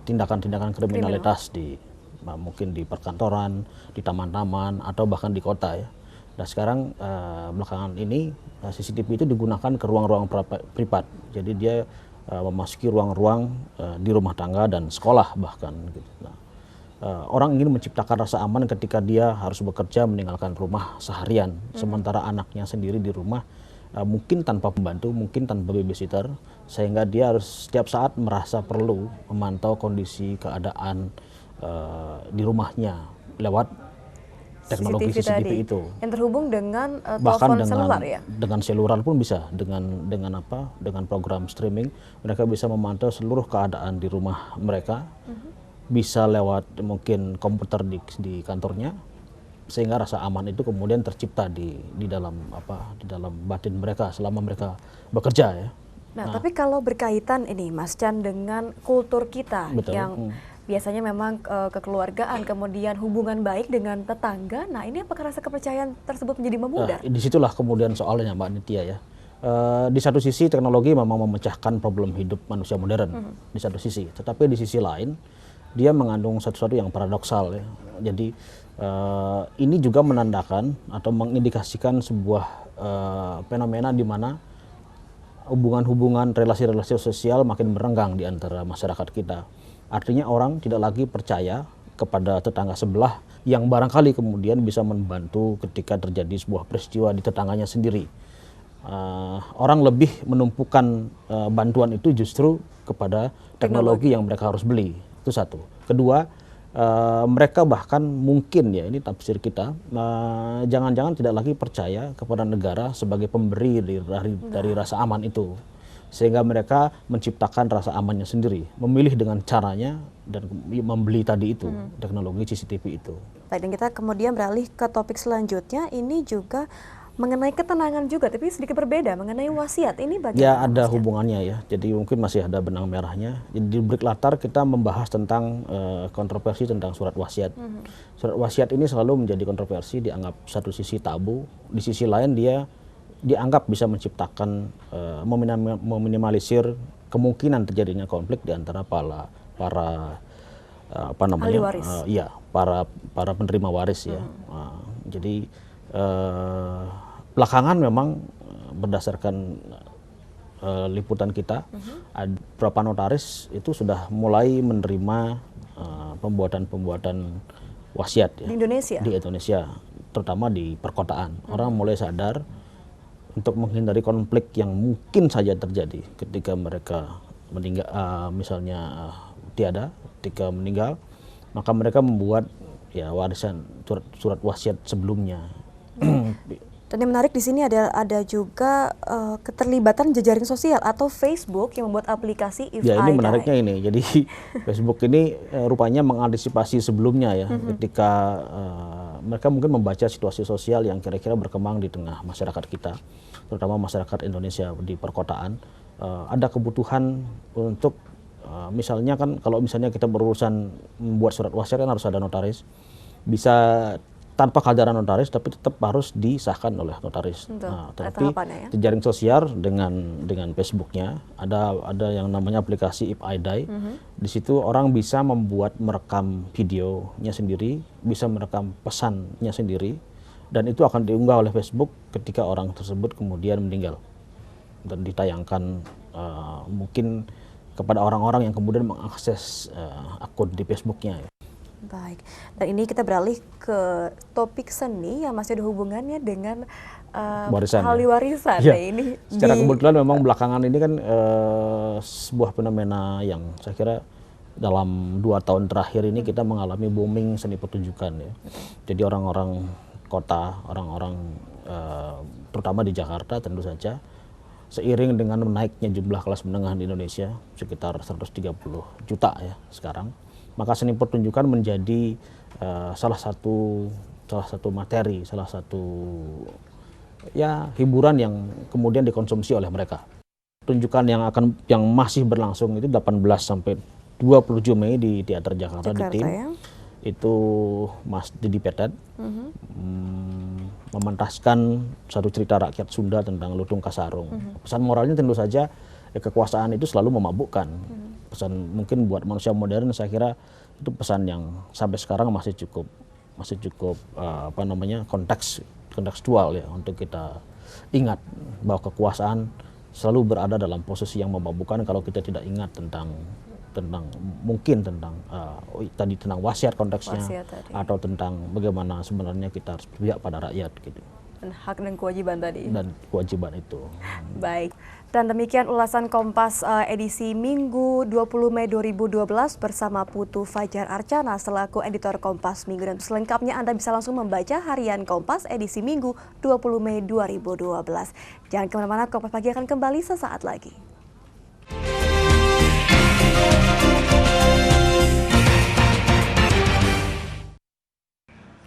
tindakan-tindakan kriminalitas di mungkin di perkantoran, di taman-taman atau bahkan di kota ya. Nah, sekarang belakangan ini CCTV itu digunakan ke ruang-ruang privat. Jadi dia memasuki ruang-ruang di rumah tangga dan sekolah bahkan gitu. Nah, orang ingin menciptakan rasa aman ketika dia harus bekerja meninggalkan rumah seharian, sementara anaknya sendiri di rumah mungkin tanpa pembantu, mungkin tanpa babysitter, sehingga dia harus setiap saat merasa perlu memantau kondisi keadaan di rumahnya lewat teknologi CCTV itu. Yang terhubung dengan telepon selular ya? Dengan selular pun bisa, dengan program streaming mereka bisa memantau seluruh keadaan di rumah mereka, bisa lewat mungkin komputer di kantornya, sehingga rasa aman itu kemudian tercipta di dalam batin mereka selama mereka bekerja ya. Nah, tapi kalau berkaitan ini Mas Chan dengan kultur kita yang biasanya memang kekeluargaan, kemudian hubungan baik dengan tetangga. Nah, ini apakah rasa kepercayaan tersebut menjadi memudar? Nah, disitulah kemudian soalnya Mbak Nitya ya. Di satu sisi teknologi memang memecahkan problem hidup manusia modern di satu sisi, tetapi di sisi lain dia mengandung sesuatu yang paradoksal ya. Jadi ini juga menandakan atau mengindikasikan sebuah fenomena di mana hubungan-hubungan relasi-relasi sosial makin merenggang di antara masyarakat kita. Artinya orang tidak lagi percaya kepada tetangga sebelah yang barangkali kemudian bisa membantu ketika terjadi sebuah peristiwa di tetangganya sendiri. Orang lebih menumpukan bantuan itu justru kepada teknologi yang mereka harus beli. Itu satu. Kedua, mereka bahkan mungkin ya, ini tafsir kita, jangan-jangan tidak lagi percaya kepada negara sebagai pemberi dari rasa aman itu. Sehingga mereka menciptakan rasa amannya sendiri, memilih dengan caranya dan membeli tadi itu, teknologi CCTV itu. Baik, dan kita kemudian beralih ke topik selanjutnya, ini juga mengenai ketenangan juga, tapi sedikit berbeda, mengenai wasiat. Ini bagaimana? Ya, ada hubungannya ya, jadi mungkin masih ada benang merahnya. Jadi di break latar kita membahas tentang kontroversi tentang surat wasiat. Surat wasiat ini selalu menjadi kontroversi, dianggap satu sisi tabu, di sisi lain dia dianggap bisa menciptakan meminimalisir kemungkinan terjadinya konflik di antara para ahli waris. Para penerima waris ya. Jadi belakangan memang berdasarkan liputan kita, beberapa notaris itu sudah mulai menerima pembuatan wasiat ya, di Indonesia, terutama di perkotaan. Orang mulai sadar untuk menghindari konflik yang mungkin saja terjadi ketika mereka meninggal, misalnya ketika meninggal, maka mereka membuat ya warisan surat wasiat sebelumnya. Dan yang menarik di sini ada juga keterlibatan jejaring sosial atau Facebook yang membuat aplikasi If Ya, ini I menariknya Die. ini. Jadi Facebook ini rupanya mengantisipasi sebelumnya ya, ketika mereka mungkin membaca situasi sosial yang kira-kira berkembang di tengah masyarakat kita, terutama masyarakat Indonesia di perkotaan. Ada kebutuhan untuk misalnya kan, kalau misalnya kita berurusan membuat surat wasiat kan harus ada notaris. Bisa tanpa kehadiran notaris, tapi tetap harus disahkan oleh notaris. Tapi jejaring sosial dengan Facebooknya ada yang namanya aplikasi If I Die. Di situ orang bisa merekam videonya sendiri, bisa merekam pesannya sendiri, dan itu akan diunggah oleh Facebook ketika orang tersebut kemudian meninggal dan ditayangkan mungkin kepada orang-orang yang kemudian mengakses akun di Facebooknya. Baik, dan ini kita beralih ke topik seni yang masih ada hubungannya dengan ahli warisan. Ya. Ini secara kebetulan memang belakangan ini kan sebuah fenomena yang saya kira dalam 2 tahun terakhir ini kita mengalami booming seni pertunjukan ya. Jadi orang-orang kota, orang-orang terutama di Jakarta tentu saja, seiring dengan menaiknya jumlah kelas menengah di Indonesia sekitar 130 juta ya sekarang, maka seni pertunjukan menjadi salah satu materi, salah satu ya hiburan yang kemudian dikonsumsi oleh mereka. Pertunjukan yang masih berlangsung itu 18 sampai 27 Mei di Teater Jakarta di TIM. Ya. Itu Mas Didi Petet mementaskan satu cerita rakyat Sunda tentang Lutung Kasarung. Pesan moralnya tentu saja kekuasaan itu selalu memabukkan. Pesan mungkin buat manusia modern saya kira itu pesan yang sampai sekarang masih cukup kontekstual ya untuk kita ingat bahwa kekuasaan selalu berada dalam posisi yang memabukkan kalau kita tidak ingat tentang wasiat konteksnya, atau tentang bagaimana sebenarnya kita harus berpihak pada rakyat gitu. Dan hak dan kewajiban tadi. Dan kewajiban itu. Baik. Dan demikian ulasan Kompas edisi Minggu 20 Mei 2012 bersama Putu Fajar Archana selaku editor Kompas Minggu. Dan selengkapnya Anda bisa langsung membaca harian Kompas edisi Minggu 20 Mei 2012. Jangan kemana-mana, Kompas Pagi akan kembali sesaat lagi.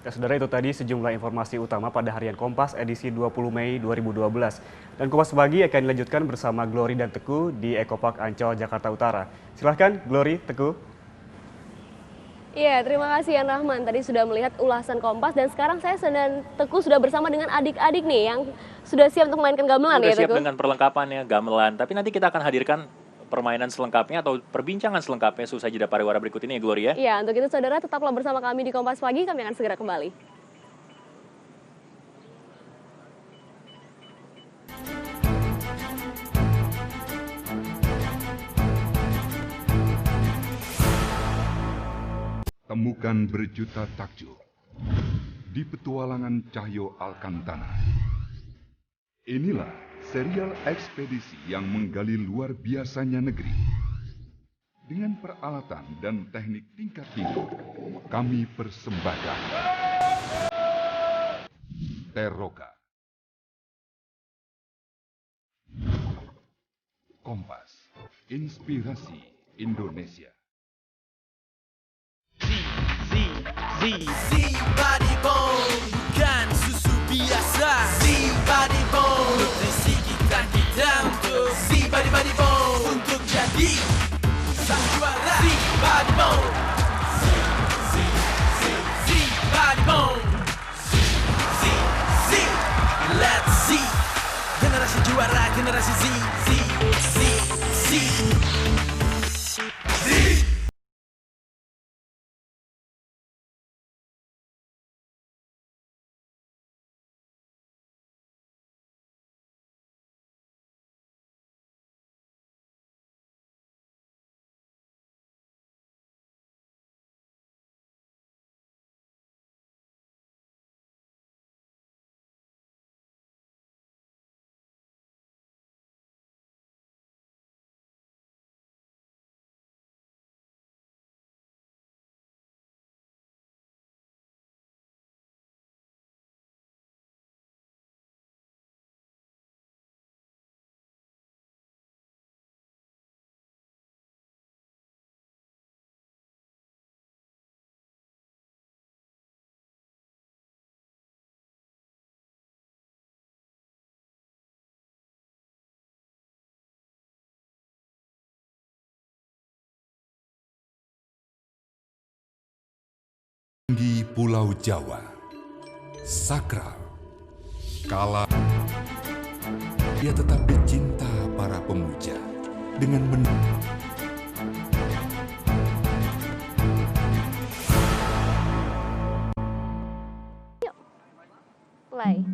Ya, saudara, itu tadi sejumlah informasi utama pada harian Kompas edisi 20 Mei 2012. Dan Kompas Pagi akan dilanjutkan bersama Glory dan Teguh di Ekopark Ancol, Jakarta Utara. Silahkan Glory, Teguh. Iya, terima kasih Yan Rahman. Tadi sudah melihat ulasan Kompas dan sekarang saya dan Teguh sudah bersama dengan adik-adik nih yang sudah siap untuk memainkan gamelan ya Teguh? Sudah siap dengan perlengkapannya, gamelan. Tapi nanti kita akan hadirkan permainan selengkapnya atau perbincangan selengkapnya seusai jeda pariwara berikut ini ya Gloria. Iya, untuk itu saudara tetaplah bersama kami di Kompas Pagi, kami akan segera kembali. Temukan berjuta takjub di petualangan Cahyo Alkantara. Inilah serial ekspedisi yang menggali luar biasanya negeri. Dengan peralatan dan teknik tingkat tinggi, kami persembahkan Teroka. Kompas, inspirasi Indonesia. Body Bone, bukan susu biasa. Body Bone, nutrisi kita untuk Body Bone, untuk jadi sang juara. Body Bone, Body Bone, let's see. Generasi juara, generasi Z. tinggi Pulau Jawa, sakral, kala dia tetap dicinta para pemuja dengan Play.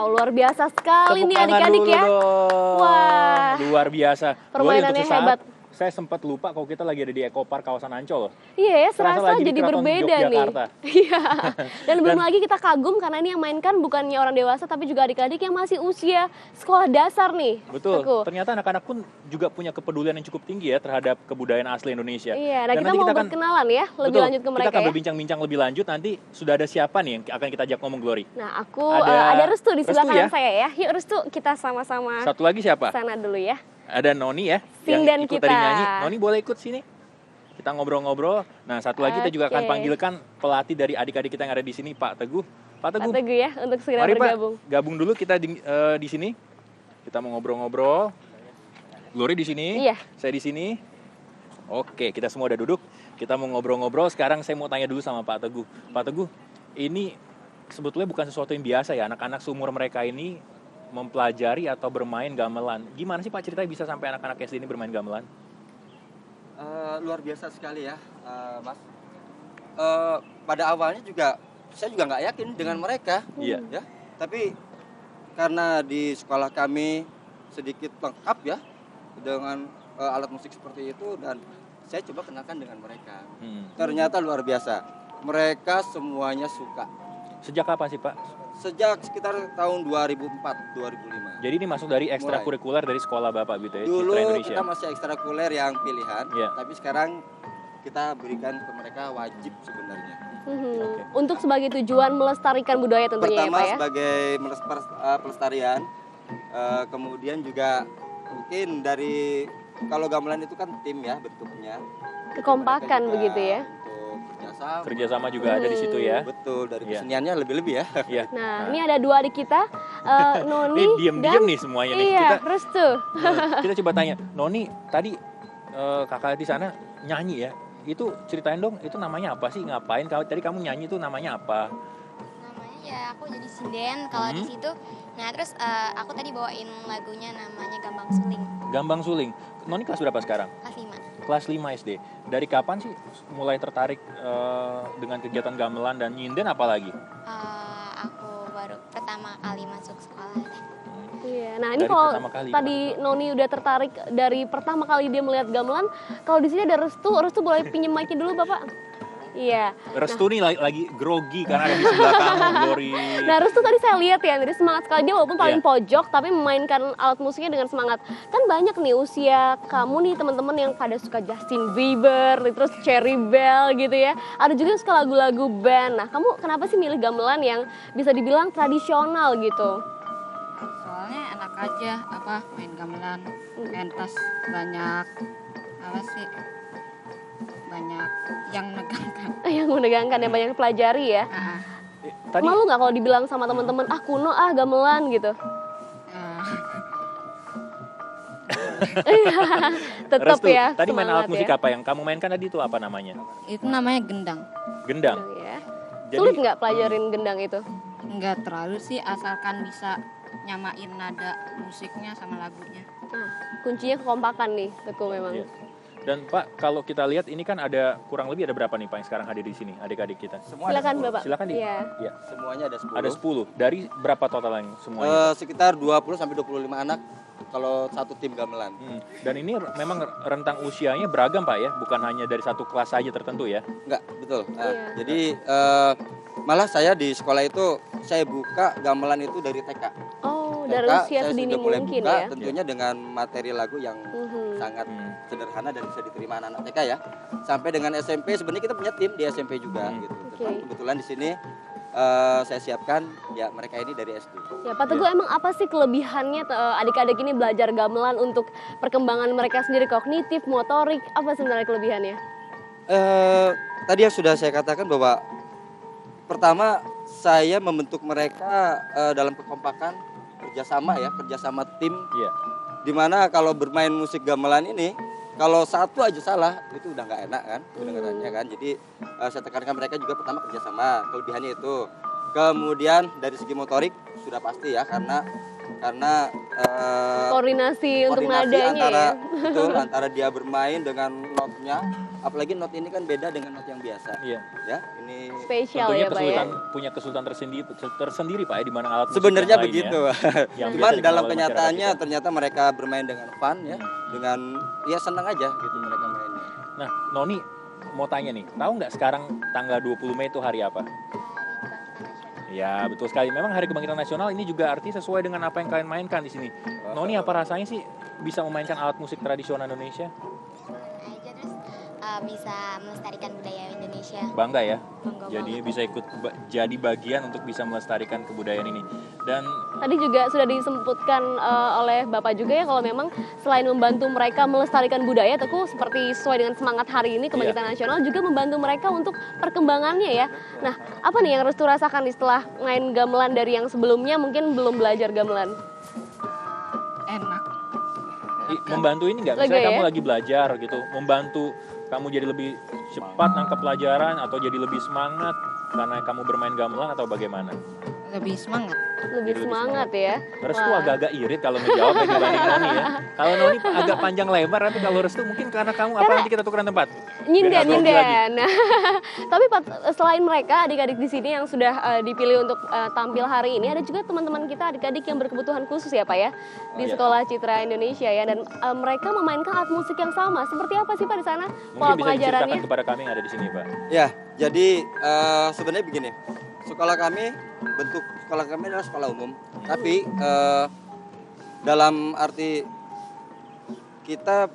Luar biasa sekali nih adik-adik ya. Wah. Luar biasa. Permainannya hebat. Saya sempat lupa kalau kita lagi ada di Eco Park kawasan Ancol loh. Iya ya, serasa jadi berbeda nih. Iya. Dan belum lagi kita kagum karena ini yang mainkan bukannya orang dewasa tapi juga adik-adik yang masih usia sekolah dasar nih. Betul. Ternyata anak-anak pun juga punya kepedulian yang cukup tinggi ya terhadap kebudayaan asli Indonesia. Iya, nah kita mau berkenalan ya lebih lanjut ke mereka ya. Kita akan berbincang-bincang lebih lanjut, nanti sudah ada siapa nih yang akan kita ajak ngomong, Glory? Nah, ada Restu di sebelah kanan ya? saya ya. Yuk Restu, kita sama-sama. Satu lagi siapa? Sana dulu ya. Ada Noni ya, Sing yang ikut kita. tadi nyanyi. Noni boleh ikut sini. Kita ngobrol-ngobrol. Nah, satu lagi kita juga akan panggilkan pelatih dari adik-adik kita yang ada di sini, Pak Teguh. Pak Teguh ya, untuk segera mari, bergabung. Pak, gabung dulu kita di sini. Kita mau ngobrol-ngobrol. Glory di sini, saya di sini. Oke, kita semua udah duduk. Kita mau ngobrol-ngobrol. Sekarang saya mau tanya dulu sama Pak Teguh. Pak Teguh, ini sebetulnya bukan sesuatu yang biasa ya. Anak-anak seumur mereka ini mempelajari atau bermain gamelan. Gimana sih Pak ceritanya bisa sampai anak-anak SD ini bermain gamelan? Luar biasa sekali ya, Mas. Pada awalnya juga saya juga nggak yakin dengan mereka. Iya. Ya. Tapi karena di sekolah kami sedikit lengkap ya dengan alat musik seperti itu dan saya coba kenalkan dengan mereka. Ternyata luar biasa. Mereka semuanya suka. Sejak kapan sih Pak? Sejak sekitar tahun 2004-2005. Jadi ini masuk dari ekstrakurikuler dari sekolah Bapak gitu ya? Dulu Citra Indonesia. kita masih ekstrakurikuler yang pilihan, tapi sekarang kita berikan ke mereka wajib sebenarnya. Untuk sebagai tujuan melestarikan budaya tentunya Pertama, ya Pak ya? sebagai pelestarian, kemudian juga mungkin dari, kalau gamelan itu kan tim ya bentuknya. Kekompakan begitu ya? Untuk kerjasama juga ada di situ ya. Betul, dari keseniannya lebih-lebih ya. Iya. Nah, ini ada dua adik kita, Noni Ini diem-diem dan nih semuanya nih. Iya, Restu. Kita coba tanya, Noni tadi kakak di sana nyanyi ya. Itu ceritain dong, itu namanya apa sih? Ngapain? Tadi kamu nyanyi itu namanya apa? Ya aku jadi sinden kalau di situ. Nah terus aku tadi bawain lagunya namanya Gambang Suling. Gambang Suling. Noni kelas berapa sekarang? Kelas 5. Kelas 5 SD. Dari kapan sih mulai tertarik dengan kegiatan gamelan dan nyinden apalagi? Aku baru pertama kali masuk sekolah. Iya, nah ini Dari kalau pertama kali, tadi Noni udah tertarik dari pertama kali dia melihat gamelan, kalau di sini ada Restu boleh pinjem mic-nya dulu Bapak? Iya. Restu nih lagi grogi karena ada di sebelah kamu, Glory. Nah Restu tadi saya lihat ya, dari semangat sekali dia walaupun paling pojok tapi memainkan alat musiknya dengan semangat. Kan banyak nih usia kamu nih teman-teman yang pada suka Justin Bieber, terus Cherry Bell gitu ya. Ada juga yang suka lagu-lagu band. Nah kamu kenapa sih milih gamelan yang bisa dibilang tradisional gitu? Soalnya enak aja main gamelan, pentas banyak banyak yang menegangkan. Yang menegangkan, yang banyak pelajari ya. Malu nggak kalau dibilang sama teman-teman kuno gamelan gitu? Tetap Restu, ya. tadi main alat musik ya. apa yang kamu mainkan tadi itu apa namanya? Itu namanya gendang. Gendang. Ya. Jadi, Sulit nggak pelajarin gendang itu? Nggak terlalu sih, asalkan bisa nyamain nada musiknya sama lagunya. Nah, kuncinya kekompakan nih, Teguh memang. Iya. Dan Pak, kalau kita lihat ini kan ada kurang lebih ada berapa nih Pak yang sekarang hadir di sini, adik-adik kita? Silakan Bapak. Silakan di. Iya. Ya. Semuanya ada 10. Ada 10. Dari berapa total yang semuanya? Sekitar 20 sampai 25 anak kalau satu tim gamelan. Dan ini memang rentang usianya beragam Pak ya, bukan hanya dari satu kelas saja tertentu ya? Enggak, betul. Jadi malah saya di sekolah itu saya buka gamelan itu dari TK. Oh, dari TK, usia saya sedini sudah mulai mungkin buka, ya? tentunya dengan materi lagu yang sangat sederhana dan bisa diterima anak-anak TK ya. Sampai dengan SMP sebenarnya kita punya tim di SMP juga gitu. Cuman kebetulan di sini saya siapkan ya mereka ini dari SD. Ya Pak Teguh, emang apa sih kelebihannya adik-adik ini belajar gamelan untuk perkembangan mereka sendiri kognitif, motorik, apa sebenarnya kelebihannya? Tadi yang sudah saya katakan bahwa pertama saya membentuk mereka dalam kekompakan kerjasama tim. Dimana kalau bermain musik gamelan ini kalau satu aja salah itu udah nggak enak kan kedengarannya kan. Jadi saya tekankan mereka juga pertama kerjasama, kelebihannya itu. Kemudian dari segi motorik sudah pasti ya karena koordinasi untuk nadanya antara dia bermain dengan notnya, apalagi not ini kan beda dengan not yang biasa. Iya. Ya, ini spesial tentunya ya Pak ya. Punya kesulitan tersendiri Pak ya di mana alat musik sebenarnya yang lain, begitu. Ya. Cuman dalam kenyataannya ternyata mereka bermain dengan fun ya, dengan ya senang aja gitu mereka mainnya. Nah, Noni mau tanya nih, tahu nggak sekarang tanggal 20 Mei itu hari apa? Ya betul sekali. Memang Hari Kebangkitan Nasional ini juga artinya sesuai dengan apa yang kalian mainkan di sini. Noni, apa rasanya sih bisa memainkan alat musik tradisional Indonesia? Bisa melestarikan budaya Indonesia. Bangga ya. Bangga Jadi banget. bisa ikut jadi bagian untuk bisa melestarikan kebudayaan ini. Dan Tadi juga sudah disebutkan oleh Bapak juga ya kalau memang selain membantu mereka melestarikan budaya, Teguh seperti sesuai dengan semangat hari ini Kebangkitan Nasional juga membantu mereka untuk perkembangannya ya. Nah, apa nih yang Restu rasakan setelah main gamelan dari yang sebelumnya mungkin belum belajar gamelan? Enak. membantu ini nggak? Misalnya kamu lagi belajar gitu, membantu kamu jadi lebih cepat nangkap pelajaran atau jadi lebih semangat karena kamu bermain gamelan atau bagaimana? Lebih semangat. Lebih semangat ya. Restu agak-agak irit kalau ngejawab dibanding Noni ya. Kalau Noni agak panjang lebar, tapi kalau Restu mungkin karena kamu apa nanti kita tukeran tempat? Nyinden. Tapi selain mereka adik-adik di sini yang sudah dipilih untuk tampil hari ini, ada juga teman-teman kita adik-adik yang berkebutuhan khusus ya Pak ya di Sekolah Citra Indonesia ya, dan mereka memainkan alat musik yang sama. Seperti apa sih Pak di sana pola Mungkin bisa diceritakan kepada kami yang ada di sini Pak. Ya, jadi sebenarnya begini. Sekolah kami adalah sekolah umum, tapi dalam arti kita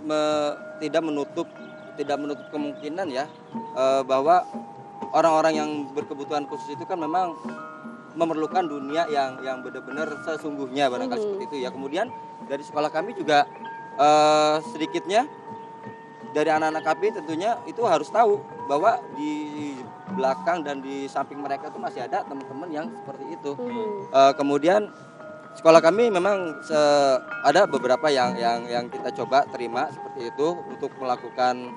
tidak menutup kemungkinan ya bahwa orang-orang yang berkebutuhan khusus itu kan memang memerlukan dunia yang benar-benar sesungguhnya barangkali seperti itu ya. Kemudian dari sekolah kami juga sedikitnya dari anak-anak KP tentunya itu harus tahu bahwa di belakang dan di samping mereka itu masih ada teman-teman yang seperti itu. Kemudian sekolah kami memang ada beberapa yang kita coba terima seperti itu untuk melakukan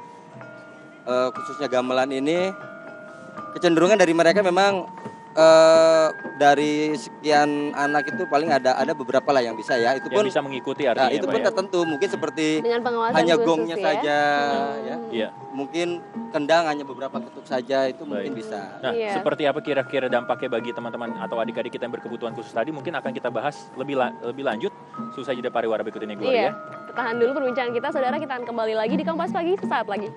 khususnya gamelan ini. Kecenderungan dari mereka memang dari sekian anak itu paling ada beberapa lah yang bisa ya. Itu pun yang bisa mengikuti artinya. Itu pun tertentu, mungkin seperti hanya hanya gongnya ya? saja, ya. Iya. Mungkin kendang hanya beberapa ketuk saja itu mungkin bisa. Nah, seperti apa kira-kira dampaknya bagi teman-teman atau adik-adik kita yang berkebutuhan khusus tadi? Mungkin akan kita bahas lebih lanjut seusai jeda pariwara berikut ini, Gloria. Iya. Tahan dulu perbincangan kita, saudara. Kita akan kembali lagi di Kompas Pagi sesaat lagi.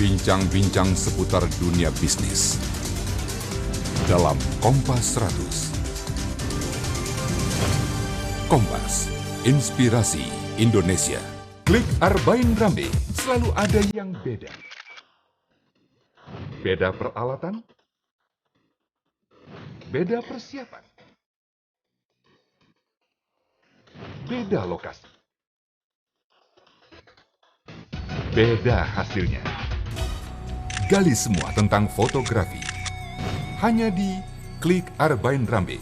Bincang-bincang seputar dunia bisnis dalam Kompas 100. Kompas, inspirasi Indonesia. Klik Arbain Rambe, selalu ada yang beda. Beda peralatan, beda persiapan, beda lokasi, beda hasilnya. Gali semua tentang fotografi hanya di Klik Arbain Rambe.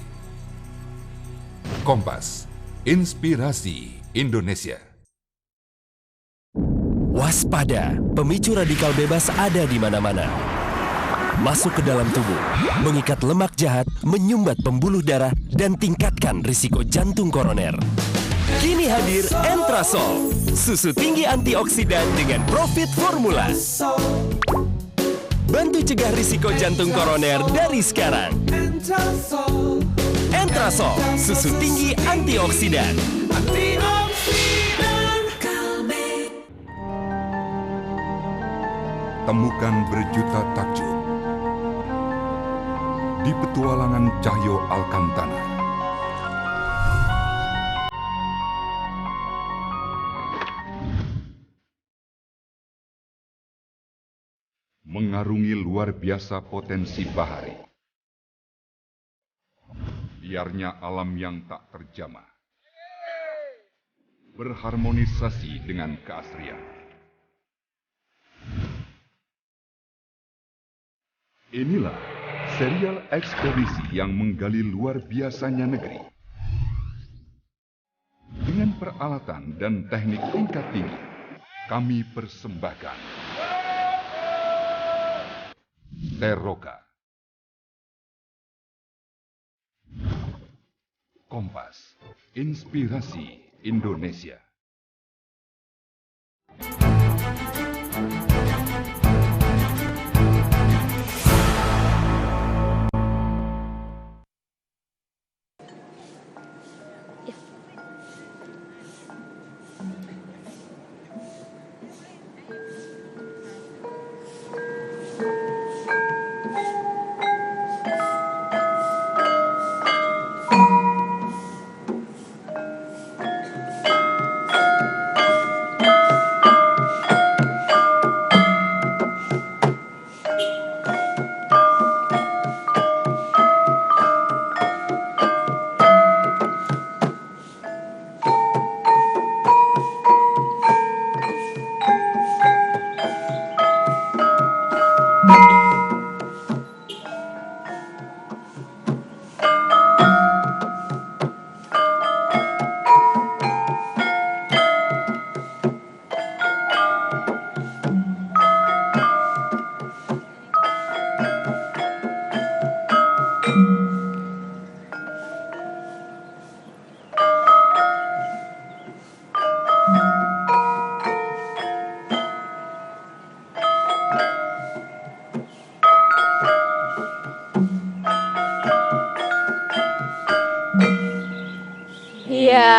Kompas, inspirasi Indonesia. Waspada, pemicu radikal bebas ada di mana-mana. Masuk ke dalam tubuh, mengikat lemak jahat, menyumbat pembuluh darah, dan tingkatkan risiko jantung koroner. Kini hadir Entrasol, susu tinggi antioksidan dengan profit formula. Bantu cegah risiko jantung koroner dari sekarang. Entrasol, susu tinggi antioksidan. Temukan berjuta takjub di petualangan Cahyo Alkantara. Mengarungi luar biasa potensi bahari. Liarnya alam yang tak terjamah. Berharmonisasi dengan keasrian. Inilah serial ekspedisi yang menggali luar biasanya negeri. Dengan peralatan dan teknik tingkat tinggi, kami persembahkan Teroka. Kompas, inspirasi Indonesia.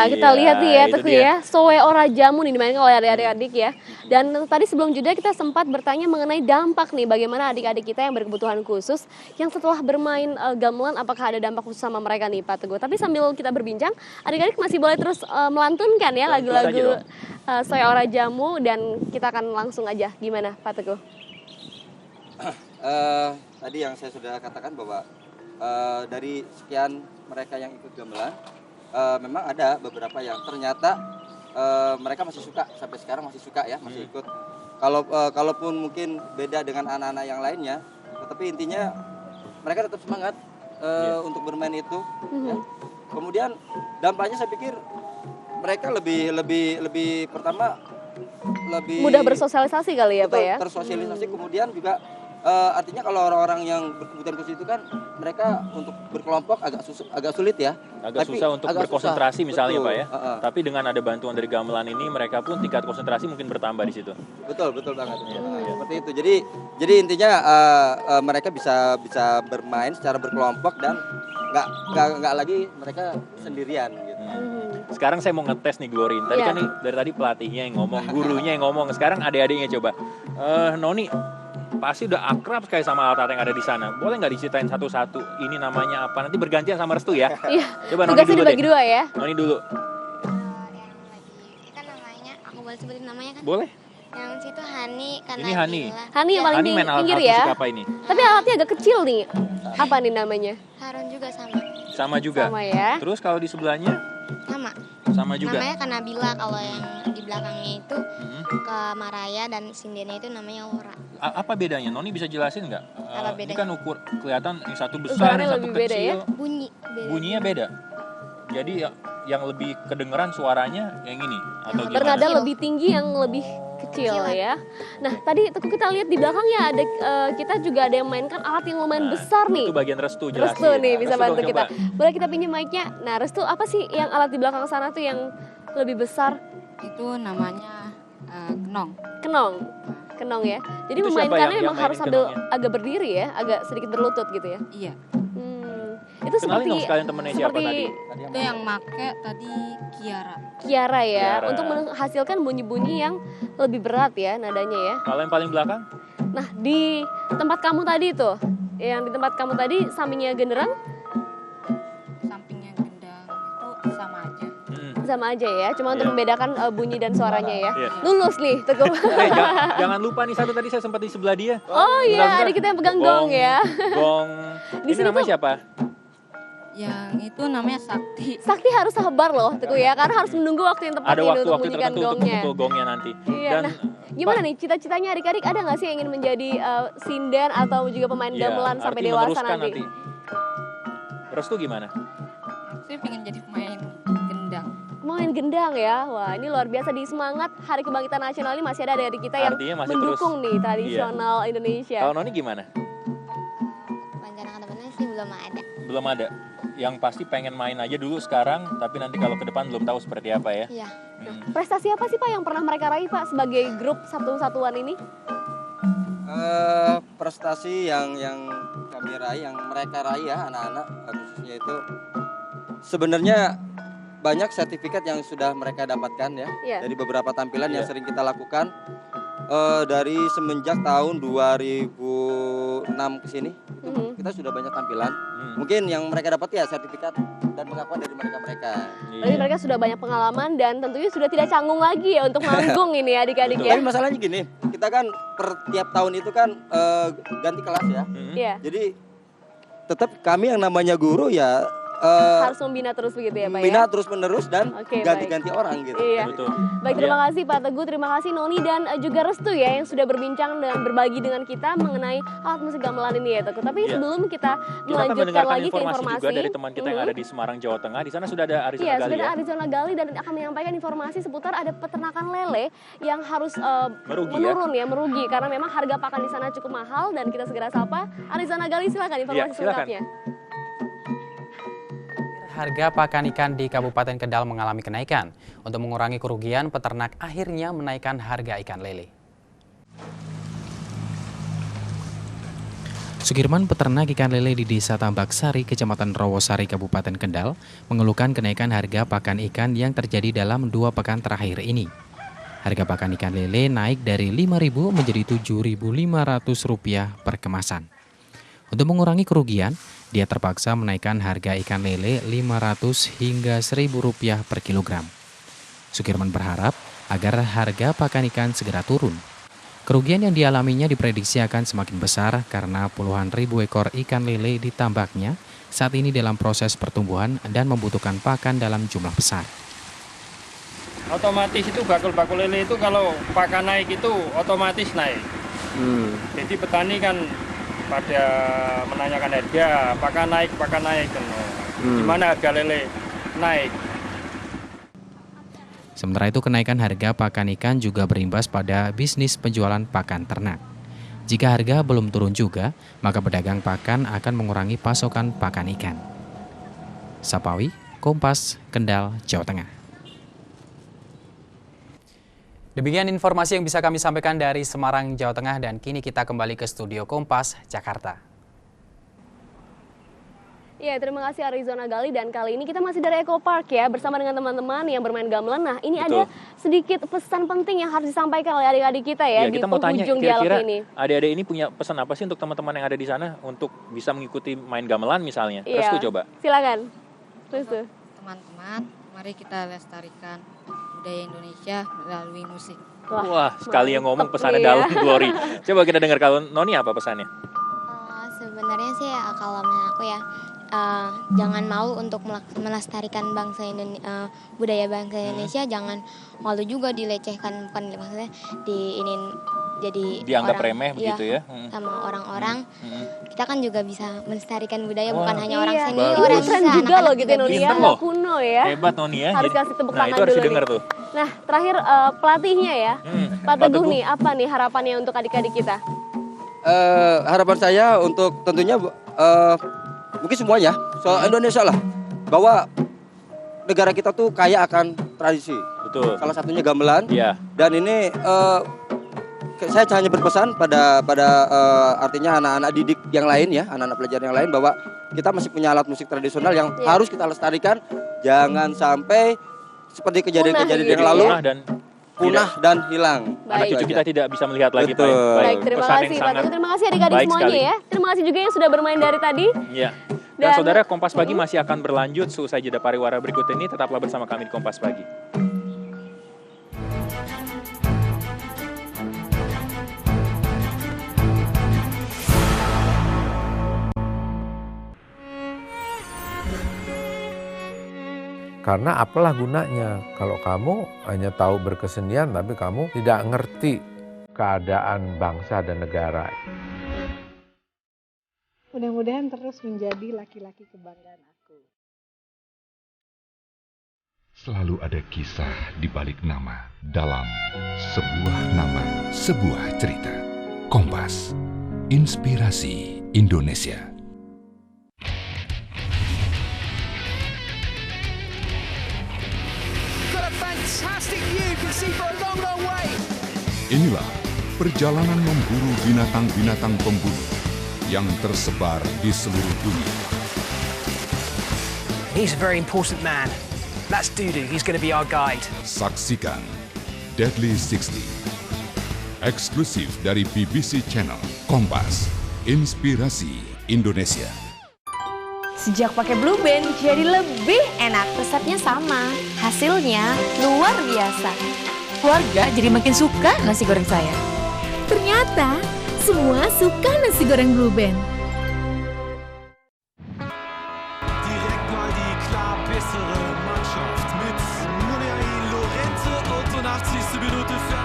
Iya, kita lihat nih ya, itu Teguh dia. ya. Soe ora jamu nih dimainkan oleh adik-adik ya. Dan tadi sebelum jeda kita sempat bertanya mengenai dampak nih, bagaimana adik-adik kita yang berkebutuhan khusus yang setelah bermain gamelan, apakah ada dampak khusus sama mereka nih Pak Teguh. Tapi sambil kita berbincang, adik-adik masih boleh terus melantunkan ya lagu-lagu Soe ora jamu, dan kita akan langsung aja. Gimana Pak Teguh? Tadi yang saya sudah katakan bahwa dari sekian mereka yang ikut gamelan, memang ada beberapa yang ternyata mereka masih suka, sampai sekarang masih suka ya, masih ikut. Kalaupun mungkin beda dengan anak-anak yang lainnya, tetapi intinya mereka tetap semangat untuk bermain itu. Ya. Kemudian dampaknya saya pikir mereka lebih pertama lebih Mudah bersosialisasi kali ya Pak ya? Tersosialisasi, kemudian juga artinya kalau orang-orang yang berkebutuhan khusus itu kan mereka untuk berkelompok agak sulit ya. Agak susah untuk berkonsentrasi misalnya betul. Pak ya. Tapi dengan ada bantuan dari gamelan ini, mereka pun tingkat konsentrasi mungkin bertambah di situ. Betul banget. Seperti itu. Jadi intinya mereka bisa bermain secara berkelompok dan nggak lagi mereka sendirian gitu. Sekarang saya mau ngetes nih Glory. Tadi kan nih dari tadi pelatihnya yang ngomong, gurunya yang ngomong. Sekarang adik-adiknya coba. Noni pasti udah akrab sekali sama alat-alat yang ada di sana. Boleh nggak diceritain satu-satu? Ini namanya apa? Nanti bergantian sama Restu ya. Iya. Coba Noni dulu deh. Dibagi dua ya. Noni dulu. Kan namanya, aku boleh sebutin namanya kan? Boleh. Yang situ Hani, karena Ini Hani. Hani yang paling main alat pinggir musik ya. apa ini? Tapi alatnya agak kecil nih. Apa nih namanya? Harun juga sama. Sama juga. Sama ya. Terus kalau di sebelahnya? Sama juga. Namanya Kanabila, kalau yang di belakangnya itu ke Maraya dan sindennya itu namanya Ora. Apa bedanya? Noni bisa jelasin nggak? Apa Ini bedanya? kan kelihatan yang satu besar, yang satu lebih beda kecil. ya? Bunyinya beda. Jadi yang lebih kedengeran suaranya yang ini atau gimana? Bernada lebih tinggi, yang lebih kecil ya. Nah tadi Teguh kita lihat di belakangnya ada kita juga ada yang mainkan alat yang lumayan besar nih. Itu bagian Restu jelasin. Restu nih bisa Restu bantu dong, kita. coba. Boleh kita pinjam mic-nya? Nah Restu, apa sih yang alat di belakang sana tuh yang lebih besar? Itu namanya kenong. Kenong ya. Jadi Itu siapa memainkannya yang memang harus mainin sambil kenongnya? agak berdiri ya, agak sedikit berlutut gitu ya. Iya. Itu Kenalin seperti dong sekalian temennya siapa tadi? Itu yang make tadi Kiara. Kiara ya, Kiara. untuk menghasilkan bunyi-bunyi yang lebih berat ya nadanya ya. Kalau yang paling belakang? Nah di tempat kamu tadi tuh, yang di tempat kamu tadi sampingnya genderang? Sampingnya gendang itu sama aja. Sama aja ya, cuma untuk membedakan bunyi dan suaranya ya. Iya. Lulus nih Teguh. Jangan lupa nih satu tadi saya sempat di sebelah dia. Oh iya, ada kita yang pegang gong ya. Gong. Di Ini sini namanya tuh- siapa? Yang itu namanya Sakti. Sakti harus sabar loh Teguh ya, karena harus menunggu waktu yang tepat Ada ini untuk waktu-waktu membunyikan tertentu untuk gongnya. mukul gongnya nanti. Iya, Dan nah gimana nih cita-citanya adik-adik, ada nggak sih yang ingin menjadi sinden atau juga pemain gamelan sampai arti dewasa meneruskan nanti? Restu gimana? Saya pengen jadi pemain gendang. Main gendang ya, wah ini luar biasa. Di semangat Hari Kebangkitan Nasional ini masih ada dari kita yang Artinya masih mendukung terus. nih tradisional Indonesia. Kalau Noni gimana? Rencana ke depannya sih belum ada. Belum ada. Yang pasti pengen main aja dulu sekarang, tapi nanti kalau ke depan belum tahu seperti apa ya. Iya. Prestasi apa sih Pak yang pernah mereka raih Pak sebagai grup satu-satuan ini? Prestasi yang kami raih, yang mereka raih ya anak-anak khususnya itu sebenarnya banyak sertifikat yang sudah mereka dapatkan ya. Iya. Dari beberapa tampilan yang sering kita lakukan dari semenjak tahun 2006 ke sini kita sudah banyak tampilan. Mungkin yang mereka dapat ya sertifikat dan pengakuan dari mereka-mereka. Berarti mereka sudah banyak pengalaman dan tentunya sudah tidak canggung lagi ya untuk manggung ini adik-adik ya. Tapi masalahnya gini, kita kan per tiap tahun itu kan ganti kelas ya. Iya. Jadi tetap kami yang namanya guru ya Harus membina terus begitu ya Pak membina ya? terus menerus dan Oke, ganti-ganti orang gitu. Iya. Betul. Baik, terima kasih Pak Teguh, terima kasih Noni dan juga Restu ya yang sudah berbincang dan berbagi dengan kita mengenai alat musik gamelan ini ya Teguh. Tapi Iya. sebelum kita Kita akan melanjutkan mendengarkan lagi ke informasi juga dari teman kita yang ada di Semarang, Jawa Tengah. Di sana sudah ada Arizona Iya, Gali sudah ada ya. Arizona Gali dan akan menyampaikan informasi seputar ada peternakan lele yang harus Merugi menurun ya, merugi karena memang harga pakan di sana cukup mahal dan kita segera sapa Arizona Gali, silakan informasi silakan. selengkapnya. Harga pakan ikan di Kabupaten Kendal mengalami kenaikan. Untuk mengurangi kerugian, peternak akhirnya menaikkan harga ikan lele. Sukirman, peternak ikan lele di Desa Tambak Sari, Kecamatan Rawasari, Kabupaten Kendal, mengeluhkan kenaikan harga pakan ikan yang terjadi dalam 2 pekan terakhir ini. Harga pakan ikan lele naik dari Rp5.000 menjadi Rp7.500 per kemasan. Untuk mengurangi kerugian, dia terpaksa menaikkan harga ikan lele Rp500 hingga Rp1.000 per kilogram. Sukirman berharap agar harga pakan ikan segera turun. Kerugian yang dialaminya diprediksi akan semakin besar karena puluhan ribu ekor ikan lele di tambaknya saat ini dalam proses pertumbuhan dan membutuhkan pakan dalam jumlah besar. Otomatis itu bakul-bakul lele itu kalau pakan naik itu otomatis naik. Jadi petani kan pada menanyakan harga, pakan naik. Gimana harga lele naik? Sementara itu kenaikan harga pakan ikan juga berimbas pada bisnis penjualan pakan ternak. Jika harga belum turun juga, maka pedagang pakan akan mengurangi pasokan pakan ikan. Sapawi, Kompas, Kendal, Jawa Tengah. Demikian informasi yang bisa kami sampaikan dari Semarang, Jawa Tengah, dan kini kita kembali ke studio Kompas, Jakarta. Ya, terima kasih Arizona Gali, dan kali ini kita masih dari Eco Park ya, bersama dengan teman-teman yang bermain gamelan. Nah, ini ada sedikit pesan penting yang harus disampaikan oleh adik-adik kita ya, di penghujung dialog ini. Adik-adik ini punya pesan apa sih untuk teman-teman yang ada di sana untuk bisa mengikuti main gamelan misalnya? Restu coba. Silakan. Restu. Teman-teman, mari kita lestarikan budaya Indonesia melalui musik. Wah, sekali yang ngomong pesannya dalam, Glory. Coba kita dengar kalau Noni apa pesannya? Sebenarnya sih kalau menurut aku ya, jangan malu untuk melestarikan budaya bangsa Indonesia. Jangan malu juga dilecehkan, bukan maksudnya dianggap remeh begitu ya sama orang-orang. Kita kan juga bisa melestarikan budaya, bukan hanya orang sini. Orang keren juga loh gitu Noni ya, nggak kuno ya. Hebat Noni ya. Harus kasih tepuk tangan itu harus dulu didengar nih. tuh. Nah, terakhir pelatihnya ya, Pak Teguh nih, apa nih harapannya untuk adik-adik kita? Harapan saya untuk tentunya mungkin semuanya soal Indonesia lah, bahwa negara kita tuh kaya akan tradisi. Betul. Salah satunya gamelan. Iya. Dan ini saya hanya berpesan pada artinya anak-anak didik yang lain ya, anak-anak pelajar yang lain, bahwa kita masih punya alat musik tradisional yang harus kita lestarikan. Jangan sampai seperti kejadian-kejadian yang lalu punah dan hilang. Anak cucu kita tidak bisa melihat lagi. Baik, terima kasih Pak Teguh, terima kasih adik-adik semuanya ya. Terima kasih juga yang sudah bermain dari tadi. Iya. Dan saudara, Kompas Pagi masih akan berlanjut seusai jeda pariwara berikut ini. Tetaplah bersama kami di Kompas Pagi. Karena apalah gunanya kalau kamu hanya tahu berkesenian tapi kamu tidak ngerti keadaan bangsa dan negara. Mudah-mudahan terus menjadi laki-laki kebanggaan aku. Selalu ada kisah di balik nama, dalam sebuah nama, sebuah cerita. Kompas, Inspirasi Indonesia. Inilah perjalanan memburu binatang-binatang pemburu yang tersebar di seluruh dunia. He's a very important man. That's Dudu. He's going to be our guide. Saksikan Deadly 60. Eksklusif dari BBC Channel Kompas, Inspirasi Indonesia. Sejak pakai Blue Band jadi lebih enak. Resepnya sama, hasilnya luar biasa. Keluarga jadi makin suka nasi goreng saya. Ternyata semua suka nasi goreng Blue Band. Direkt mal die klar bessere Mannschaft mit Muniain Lorenzo, 88. Minute für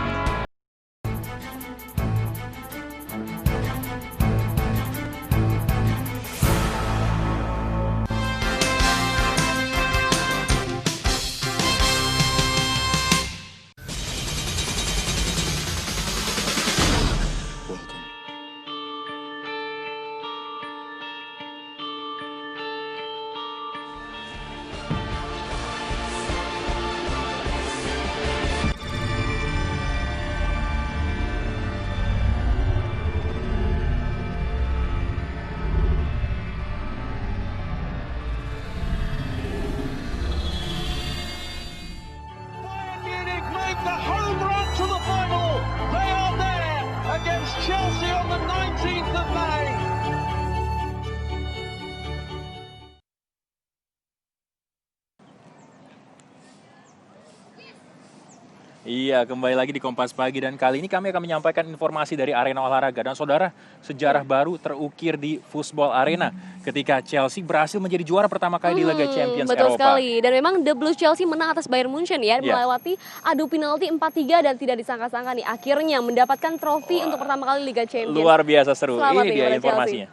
the home run to the final. They are there against Chelsea on the 19th of May. Iya, kembali lagi di Kompas Pagi dan kali ini kami akan menyampaikan informasi dari arena olahraga. Dan saudara, sejarah baru terukir di Football Arena ketika Chelsea berhasil menjadi juara pertama kali di Liga Champions betul Eropa. sekali. Dan memang The Blues Chelsea menang atas Bayern Munchen ya, melewati adu penalti 4-3 dan tidak disangka-sangka nih akhirnya mendapatkan trofi untuk pertama kali Liga Champions. Luar biasa seru. Selamat Ini dia informasinya.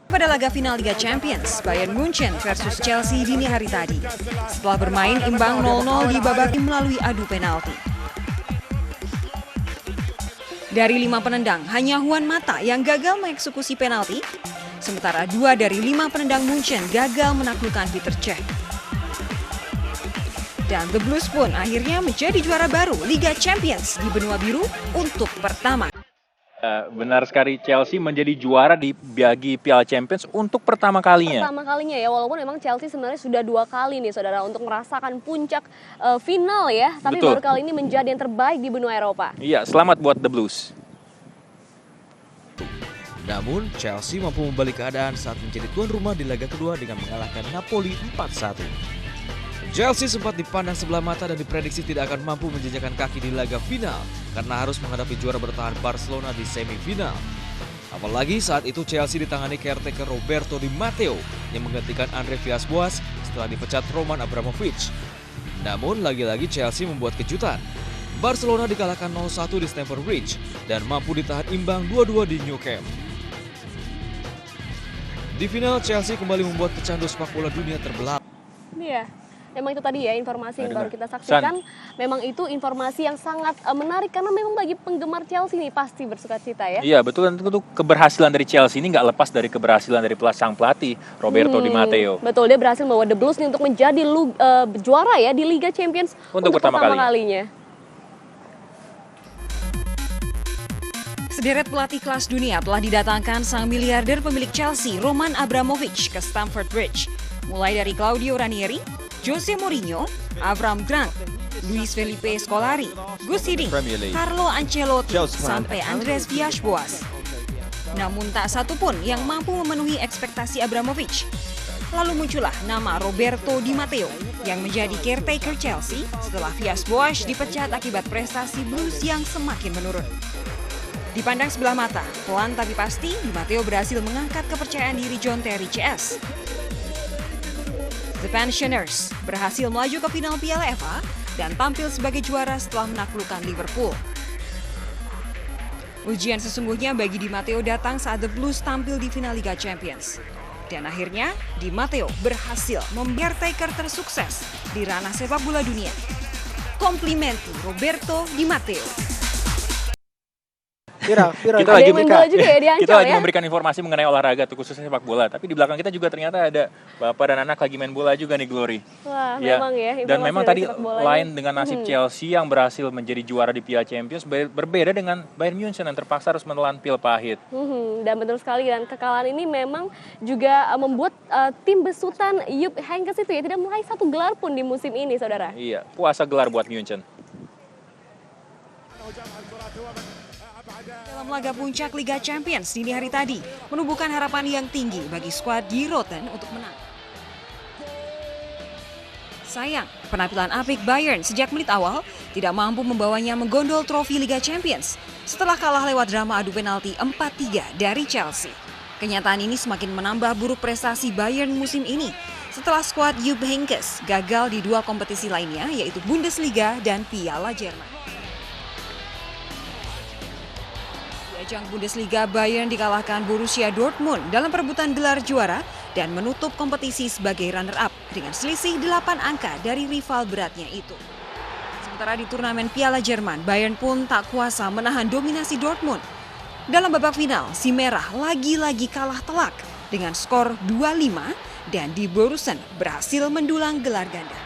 Pada laga final Liga Champions, Bayern Munchen versus Chelsea dini hari tadi. Setelah bermain imbang 0-0 di babak melalui adu penalti. Dari 5 penendang, hanya Juan Mata yang gagal mengeksekusi penalti, sementara 2 dari 5 penendang Munchen gagal menaklukkan Peter Cech. Dan The Blues pun akhirnya menjadi juara baru Liga Champions di benua biru untuk pertama. Benar sekali, Chelsea menjadi juara di bagi Piala Champions untuk pertama kalinya. Pertama kalinya ya, walaupun memang Chelsea sebenarnya sudah 2 kali nih saudara untuk merasakan puncak final ya. Tapi Betul. baru kali ini menjadi yang terbaik di benua Eropa. Iya, selamat buat The Blues. Namun, Chelsea mampu membalik keadaan saat menjadi tuan rumah di laga kedua dengan mengalahkan Napoli 4-1. Chelsea sempat dipandang sebelah mata dan diprediksi tidak akan mampu menjejakkan kaki di laga final karena harus menghadapi juara bertahan Barcelona di semifinal. Apalagi saat itu Chelsea ditangani caretaker Roberto Di Matteo yang menggantikan Andre Villas-Boas setelah dipecat Roman Abramovich. Namun lagi-lagi Chelsea membuat kejutan. Barcelona dikalahkan 0-1 di Stamford Bridge dan mampu ditahan imbang 2-2 di Nou Camp. Di final Chelsea kembali membuat pecandu sepak bola dunia terbelah. Iya. Memang itu tadi ya informasi yang baru kita saksikan. Memang itu informasi yang sangat menarik karena memang bagi penggemar Chelsea nih pasti bersukacita ya. Iya betul, tentu keberhasilan dari Chelsea ini nggak lepas dari keberhasilan dari sang pelatih Roberto Di Matteo. Betul, dia berhasil membawa The Blues nih untuk menjadi juara ya di Liga Champions untuk pertama kalinya. Sederet pelatih kelas dunia telah didatangkan sang miliarder pemilik Chelsea, Roman Abramovich, ke Stamford Bridge. Mulai dari Claudio Ranieri, Jose Mourinho, Avram Grant, Luis Felipe Scolari, Gus Hiddink, Carlo Ancelotti, sampai Andres Villas-Boas. Namun tak satu pun yang mampu memenuhi ekspektasi Abramovich. Lalu muncullah nama Roberto Di Matteo yang menjadi caretaker Chelsea setelah Villas-Boas dipecat akibat prestasi Blues yang semakin menurun. Dipandang sebelah mata, pelan tapi pasti Di Matteo berhasil mengangkat kepercayaan diri John Terry CS. The Pensioners berhasil melaju ke final Piala FA dan tampil sebagai juara setelah menaklukkan Liverpool. Ujian sesungguhnya bagi Di Matteo datang saat The Blues tampil di final Liga Champions. Dan akhirnya Di Matteo berhasil membiarkan caretaker tersukses di ranah sepak bola dunia. Komplimenti Roberto Di Matteo. Kita lagi memberikan informasi mengenai olahraga tuh khususnya sepak bola. Tapi di belakang kita juga ternyata ada bapak dan anak lagi main bola juga nih, Glory. Wah, memang ya. Dan memang tadi lain dengan nasib Chelsea yang berhasil menjadi juara di Piala Champions, berbeda dengan Bayern Munchen yang terpaksa harus menelan pil pahit. Dan betul sekali, dan kekalahan ini memang juga membuat tim besutan Jupp Heynckes itu ya tidak meraih 1 gelar pun di musim ini, saudara. Iya, puasa gelar buat Munchen. Dalam laga puncak Liga Champions dini hari tadi, menumbuhkan harapan yang tinggi bagi skuad Die Roten untuk menang. Sayang, penampilan apik Bayern sejak menit awal tidak mampu membawanya menggondol trofi Liga Champions setelah kalah lewat drama adu penalti 4-3 dari Chelsea. Kenyataan ini semakin menambah buruk prestasi Bayern musim ini setelah skuad Jupp Heynckes gagal di 2 kompetisi lainnya yaitu Bundesliga dan Piala Jerman. Ajang Bundesliga, Bayern dikalahkan Borussia Dortmund dalam perebutan gelar juara dan menutup kompetisi sebagai runner-up dengan selisih 8 angka dari rival beratnya itu. Sementara di turnamen Piala Jerman, Bayern pun tak kuasa menahan dominasi Dortmund. Dalam babak final, si merah lagi-lagi kalah telak dengan skor 2-5 dan Die Borussen berhasil mendulang gelar ganda.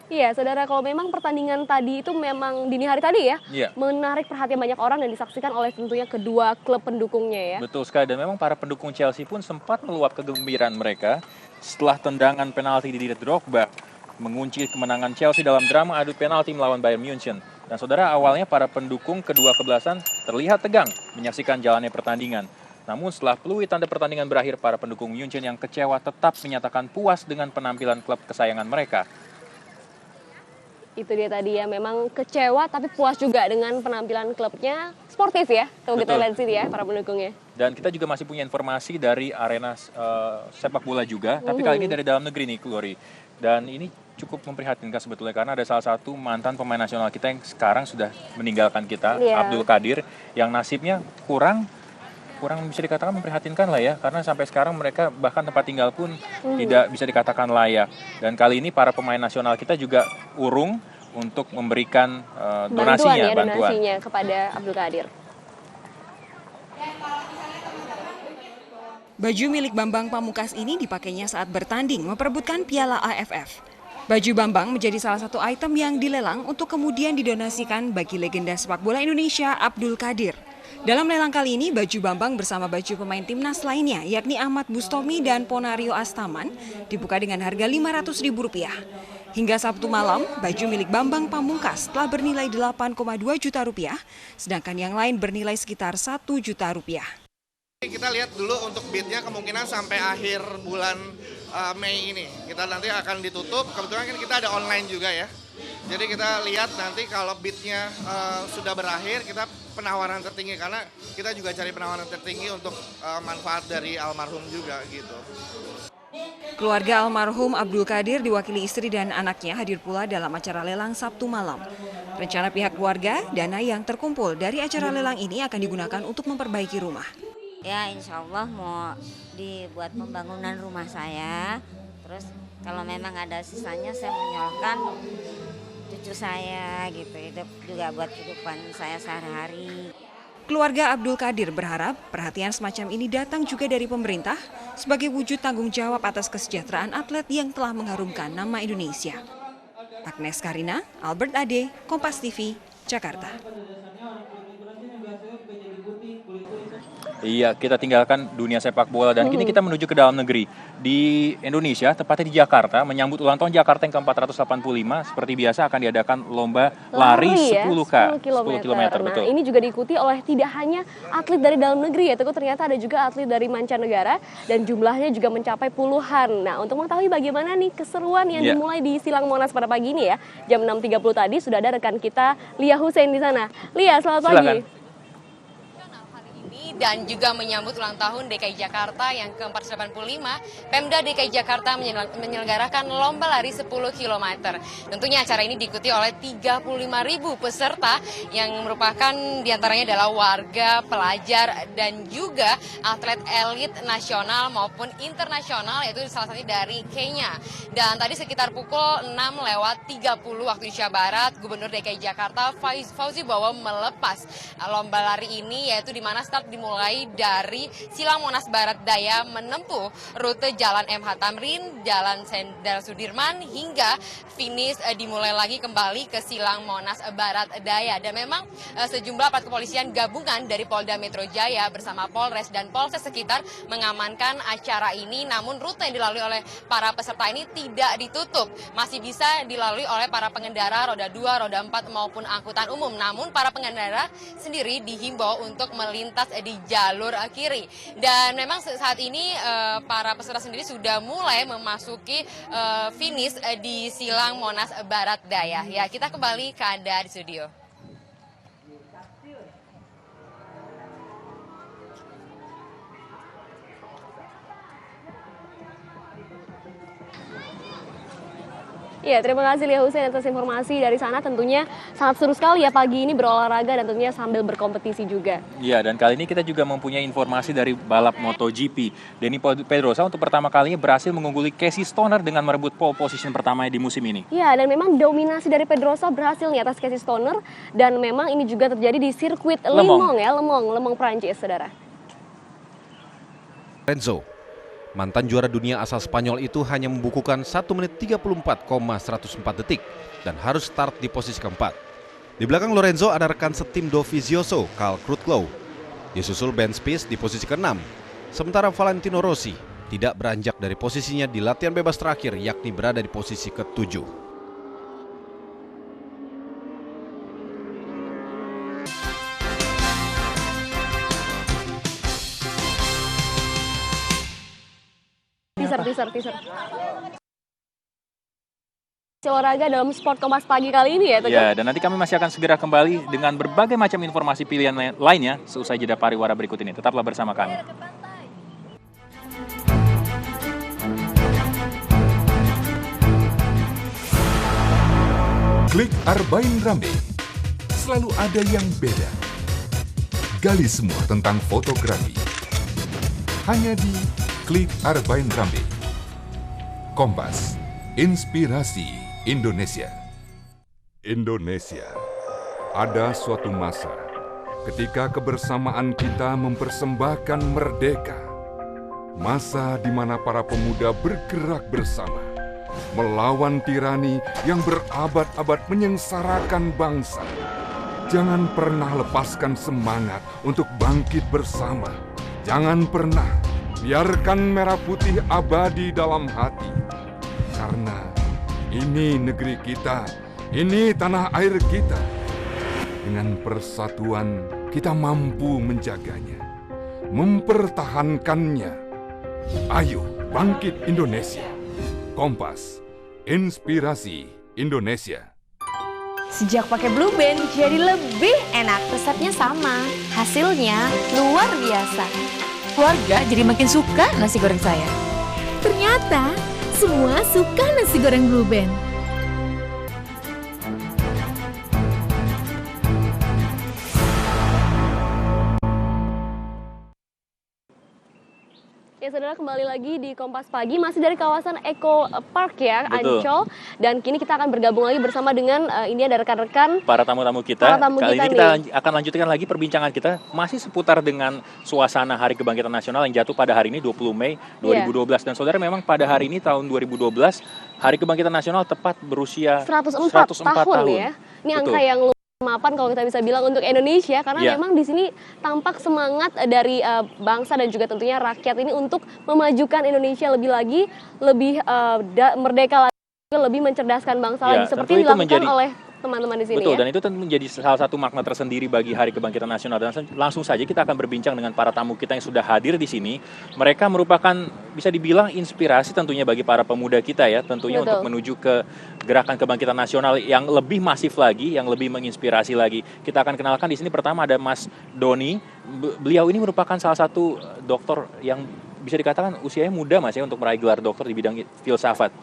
Iya, Iya, saudara, kalau memang pertandingan tadi itu memang dini hari tadi ya, menarik perhatian banyak orang dan disaksikan oleh tentunya kedua klub pendukungnya ya. Betul sekali, dan memang para pendukung Chelsea pun sempat meluap kegembiraan mereka setelah tendangan penalti di Drogba mengunci kemenangan Chelsea dalam drama adu penalti melawan Bayern Munchen. Dan saudara, awalnya para pendukung kedua kebelasan terlihat tegang menyaksikan jalannya pertandingan. Namun setelah peluit tanda pertandingan berakhir, para pendukung Munchen yang kecewa tetap menyatakan puas dengan penampilan klub kesayangan mereka. Itu dia tadi ya, memang kecewa tapi puas juga dengan penampilan klubnya, sportif ya, kalau kita lihat sini ya para pendukungnya. Dan kita juga masih punya informasi dari arena sepak bola juga, tapi kali ini dari dalam negeri nih, Glory. Dan ini cukup memprihatinkan sebetulnya karena ada salah satu mantan pemain nasional kita yang sekarang sudah meninggalkan kita, Abdul Qadir, yang nasibnya kurang bisa dikatakan memprihatinkan lah ya, karena sampai sekarang mereka bahkan tempat tinggal pun tidak bisa dikatakan layak. Dan kali ini para pemain nasional kita juga urung untuk memberikan donasinya kepada Abdul Qadir. Baju milik Bambang Pamungkas ini dipakainya saat bertanding memperebutkan Piala AFF. Baju Bambang menjadi salah satu item yang dilelang untuk kemudian didonasikan bagi legenda sepak bola Indonesia Abdul Qadir. Dalam lelang kali ini, baju Bambang bersama baju pemain timnas lainnya, yakni Ahmad Bustomi dan Ponario Astaman, dibuka dengan harga Rp500.000. Hingga Sabtu malam, baju milik Bambang Pamungkas telah bernilai Rp8,2 juta, sedangkan yang lain bernilai sekitar Rp1 juta. Kita lihat dulu untuk bidnya kemungkinan sampai akhir bulan Mei ini. Kita nanti akan ditutup, kebetulan kan kita ada online juga ya. Jadi kita lihat nanti kalau bidnya sudah berakhir, kita penawaran tertinggi, karena kita juga cari penawaran tertinggi untuk manfaat dari almarhum juga gitu. Keluarga almarhum Abdul Qadir diwakili istri dan anaknya hadir pula dalam acara lelang Sabtu malam. Rencana pihak keluarga, dana yang terkumpul dari acara lelang ini akan digunakan untuk memperbaiki rumah. Ya, insya Allah mau dibuat pembangunan rumah saya. Terus kalau memang ada sisanya saya menyolokkan cucu saya gitu, hidup juga buat kehidupan saya sehari-hari. Keluarga Abdul Qadir berharap perhatian semacam ini datang juga dari pemerintah sebagai wujud tanggung jawab atas kesejahteraan atlet yang telah mengharumkan nama Indonesia. Agnes Karina, Albert Ade, Kompas TV, Jakarta. Iya, kita tinggalkan dunia sepak bola dan kini kita menuju ke dalam negeri. Di Indonesia, tepatnya di Jakarta, menyambut ulang tahun Jakarta yang ke-485, seperti biasa akan diadakan lomba lari 10 km. Nah, ini juga diikuti oleh tidak hanya atlet dari dalam negeri ya, Teguh, ternyata ada juga atlet dari mancanegara dan jumlahnya juga mencapai puluhan. Nah, untuk mengetahui bagaimana nih keseruan yang dimulai di Silang Monas pada pagi ini ya, jam 6.30 tadi sudah ada rekan kita Lia Hussein di sana. Lia, selamat pagi. Dan juga menyambut ulang tahun DKI Jakarta yang ke-485, Pemda DKI Jakarta menyelenggarakan lomba lari 10 km. Tentunya acara ini diikuti oleh 35.000 peserta yang merupakan diantaranya adalah warga, pelajar, dan juga atlet elit nasional maupun internasional, yaitu salah satunya dari Kenya. Dan tadi sekitar pukul 6:30 waktu Indonesia Barat, Gubernur DKI Jakarta Fauzi Bowo melepas lomba lari ini, yaitu di mana start dimulai dari Silang Monas Barat Daya menempuh rute Jalan MH Tamrin, Jalan Jenderal Sudirman hingga finish dimulai lagi kembali ke Silang Monas Barat Daya. Dan memang sejumlah aparat kepolisian gabungan dari Polda Metro Jaya bersama Polres dan Polsek sekitar mengamankan acara ini, namun rute yang dilalui oleh para peserta ini tidak ditutup. Masih bisa dilalui oleh para pengendara roda 2, roda 4 maupun angkutan umum. Namun para pengendara sendiri dihimbau untuk melintas di jalur kiri. Dan memang saat ini para peserta sendiri sudah mulai memasuki finish di Silang Monas Barat Daya. Ya, kita kembali ke Anda di studio. Ya, terima kasih Lia Hussein atas informasi dari sana. Tentunya sangat seru sekali ya pagi ini berolahraga dan tentunya sambil berkompetisi juga. Ya, dan kali ini kita juga mempunyai informasi dari balap MotoGP. Denny Pedrosa untuk pertama kalinya berhasil mengungguli Casey Stoner dengan merebut pole position pertamanya di musim ini. Ya, dan memang dominasi dari Pedrosa berhasil nih atas Casey Stoner, dan memang ini juga terjadi di sirkuit Le Mans, Prancis, saudara. Renzo Mantan juara dunia asal Spanyol itu hanya membukukan 1 menit 34,104 detik dan harus start di posisi keempat. Di belakang Lorenzo ada rekan setim Dovizioso, Carl Krutlow. Disusul Ben Spies di posisi ke-6. Sementara Valentino Rossi tidak beranjak dari posisinya di latihan bebas terakhir, yakni berada di posisi ke-7. Teaser. Olahraga dalam Sport Kompas Pagi kali ini ya, Teguh? Ya, dan nanti kami masih akan segera kembali dengan berbagai macam informasi pilihan lainnya seusai jeda pariwara berikut ini. Tetaplah bersama kami. Klik Arbain Rambe. Selalu ada yang beda. Gali semua tentang fotografi. Hanya di Klik Arbain Rambe. Kompas, inspirasi Indonesia. Indonesia, ada suatu masa ketika kebersamaan kita mempersembahkan merdeka. Masa di mana para pemuda bergerak bersama, melawan tirani yang berabad-abad menyengsarakan bangsa. Jangan pernah lepaskan semangat untuk bangkit bersama. Jangan pernah biarkan merah putih abadi dalam hati. Karena ini negeri kita, ini tanah air kita. Dengan persatuan kita mampu menjaganya, mempertahankannya. Ayo bangkit Indonesia. Kompas, inspirasi Indonesia. Sejak pakai Blue Band jadi lebih enak. Resepnya sama, hasilnya luar biasa. Keluarga jadi makin suka nasi goreng saya. Ternyata semua suka nasi goreng Blue Band. Ya, saudara, kembali lagi di Kompas Pagi, masih dari kawasan Eco Park ya, Betul. Ancol. Dan kini kita akan bergabung lagi bersama dengan ini ada rekan-rekan para tamu-tamu kita. Kali ini kita akan lanjutkan lagi perbincangan kita masih seputar dengan suasana Hari Kebangkitan Nasional yang jatuh pada hari ini 20 Mei 2012. Dan saudara, memang pada hari ini tahun 2012 Hari Kebangkitan Nasional tepat berusia 104 tahun ya. Ini Betul. angka yang mapan kalau kita bisa bilang untuk Indonesia, karena memang di sini tampak semangat dari bangsa dan juga tentunya rakyat ini untuk memajukan Indonesia lebih lagi, lebih merdeka lagi, lebih mencerdaskan bangsa lagi seperti yang dilakukan oleh teman-teman di sini. Betul, ya. dan itu tentu menjadi salah satu makna tersendiri bagi Hari Kebangkitan Nasional. Dan langsung saja kita akan berbincang dengan para tamu kita yang sudah hadir di sini. Mereka merupakan bisa dibilang inspirasi tentunya bagi para pemuda kita ya, tentunya untuk menuju ke gerakan kebangkitan nasional yang lebih masif lagi, yang lebih menginspirasi lagi. Kita akan kenalkan di sini pertama ada Mas Doni. Beliau ini merupakan salah satu dokter yang bisa dikatakan usianya muda Mas ya untuk meraih gelar dokter di bidang filsafat.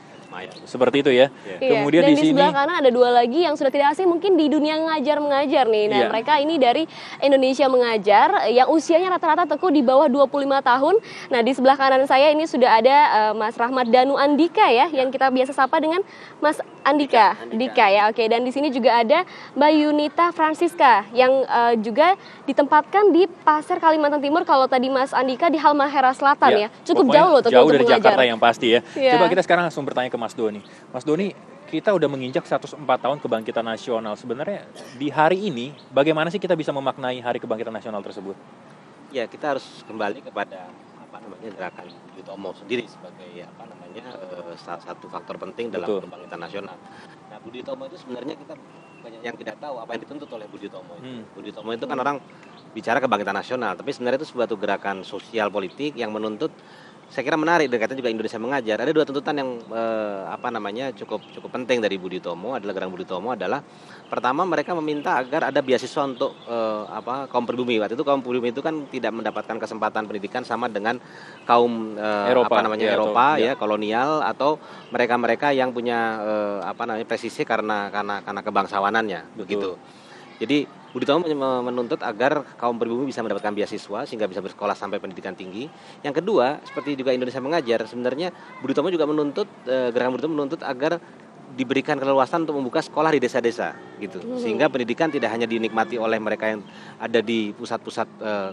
Seperti itu ya. Kemudian dan di sini sebelah kanan ada dua lagi yang sudah tidak asing mungkin di dunia mengajar nih. Nah, mereka ini dari Indonesia Mengajar yang usianya rata-rata Teguh di bawah 25 tahun. Nah, di sebelah kanan saya ini sudah ada Mas Rahmat Danu Andika ya, yang kita biasa sapa dengan Mas Andika ya. Oke, dan di sini juga ada Mbak Yunita Francisca yang juga ditempatkan di Pasir Kalimantan Timur. Kalau tadi Mas Andika di Halmahera Selatan ya. Cukup jauh loh Teguh jauh untuk dari mengajar. Jakarta yang pasti ya. Coba kita sekarang langsung bertanya ke Mas Doni. Mas Doni, kita udah menginjak 104 tahun kebangkitan nasional. Sebenarnya di hari ini bagaimana sih kita bisa memaknai Hari Kebangkitan Nasional tersebut? Ya, kita harus kembali kepada gerakan Budi Utomo sendiri sebagai salah satu faktor penting dalam kebangkitan nasional. Nah, Budi Utomo itu sebenarnya kita banyak yang tidak tahu apa yang dituntut oleh Budi Utomo itu. Budi Utomo itu kan orang bicara kebangkitan nasional, tapi sebenarnya itu suatu gerakan sosial politik yang menuntut, saya kira menarik, dan katanya juga Indonesia Mengajar. Ada dua tuntutan yang cukup penting dari Budi Utomo, adalah gerakan Budi Utomo adalah pertama mereka meminta agar ada beasiswa untuk kaum pribumi. Waktu itu kaum pribumi itu kan tidak mendapatkan kesempatan pendidikan sama dengan kaum Eropa kolonial atau mereka-mereka yang punya presisi karena kebangsawanannya begitu. Jadi Budi Utomo menuntut agar kaum pribumi bisa mendapatkan beasiswa sehingga bisa bersekolah sampai pendidikan tinggi. Yang kedua, seperti juga Indonesia Mengajar, sebenarnya Budi Utomo juga menuntut, gerakan Budi Utomo menuntut agar diberikan keleluasan untuk membuka sekolah di desa-desa gitu. Sehingga pendidikan tidak hanya dinikmati oleh mereka yang ada di pusat-pusat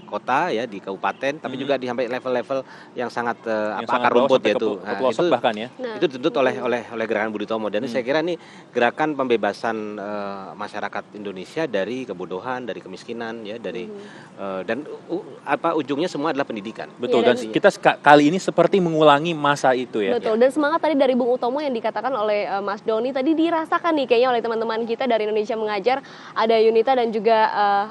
kota ya, di kabupaten, tapi juga di sampai level-level yang sangat akar rumput yaitu pelosok bahkan ya. Itu dituntut oleh gerakan Budi Utomo, dan saya kira ini gerakan pembebasan masyarakat Indonesia dari kebodohan, dari kemiskinan ya, dari dan ujungnya semua adalah pendidikan. Betul, dan kita kali ini seperti mengulangi masa itu ya. Betul, dan semangat tadi dari Bung Utomo yang dikatakan oleh Mas Doni tadi dirasakan nih kayaknya oleh teman-teman kita dari Indonesia Mengajar, ada Yunita dan juga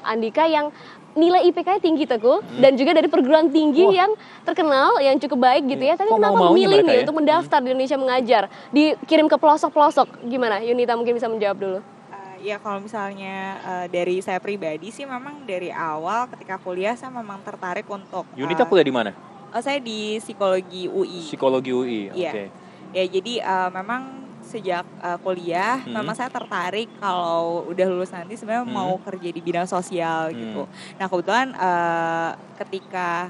Andika yang nilai IPK-nya tinggi Teguh, dan juga dari perguruan tinggi yang terkenal, yang cukup baik gitu ya. Tapi kenapa memilih nih untuk mendaftar di Indonesia Mengajar, dikirim ke pelosok-pelosok? Gimana? Yunita mungkin bisa menjawab dulu. Ya kalau misalnya dari saya pribadi sih memang dari awal ketika kuliah saya memang tertarik untuk Yunita kuliah di mana? Saya di psikologi UI. Psikologi UI, oke. Iya. Ya jadi memang sejak kuliah memang saya tertarik kalau udah lulus nanti sebenarnya mau kerja di bidang sosial gitu. Nah kebetulan ketika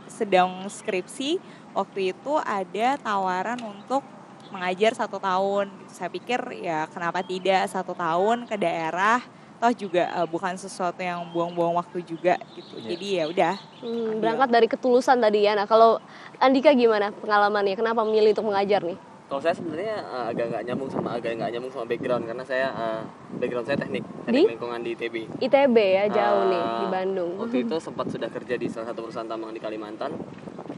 sedang skripsi waktu itu ada tawaran untuk mengajar 1 tahun. Saya pikir ya kenapa tidak 1 tahun ke daerah, toh juga bukan sesuatu yang buang-buang waktu juga gitu. Jadi ya udah. Berangkat dari ketulusan tadi ya. Nah kalau Andika gimana pengalamannya? Kenapa memilih untuk mengajar nih? Kalau saya sebenarnya agak nggak nyambung sama background, karena saya background saya teknik lingkungan di ITB. ITB ya, jauh nih di Bandung. Waktu itu sempat sudah kerja di salah satu perusahaan tambang di Kalimantan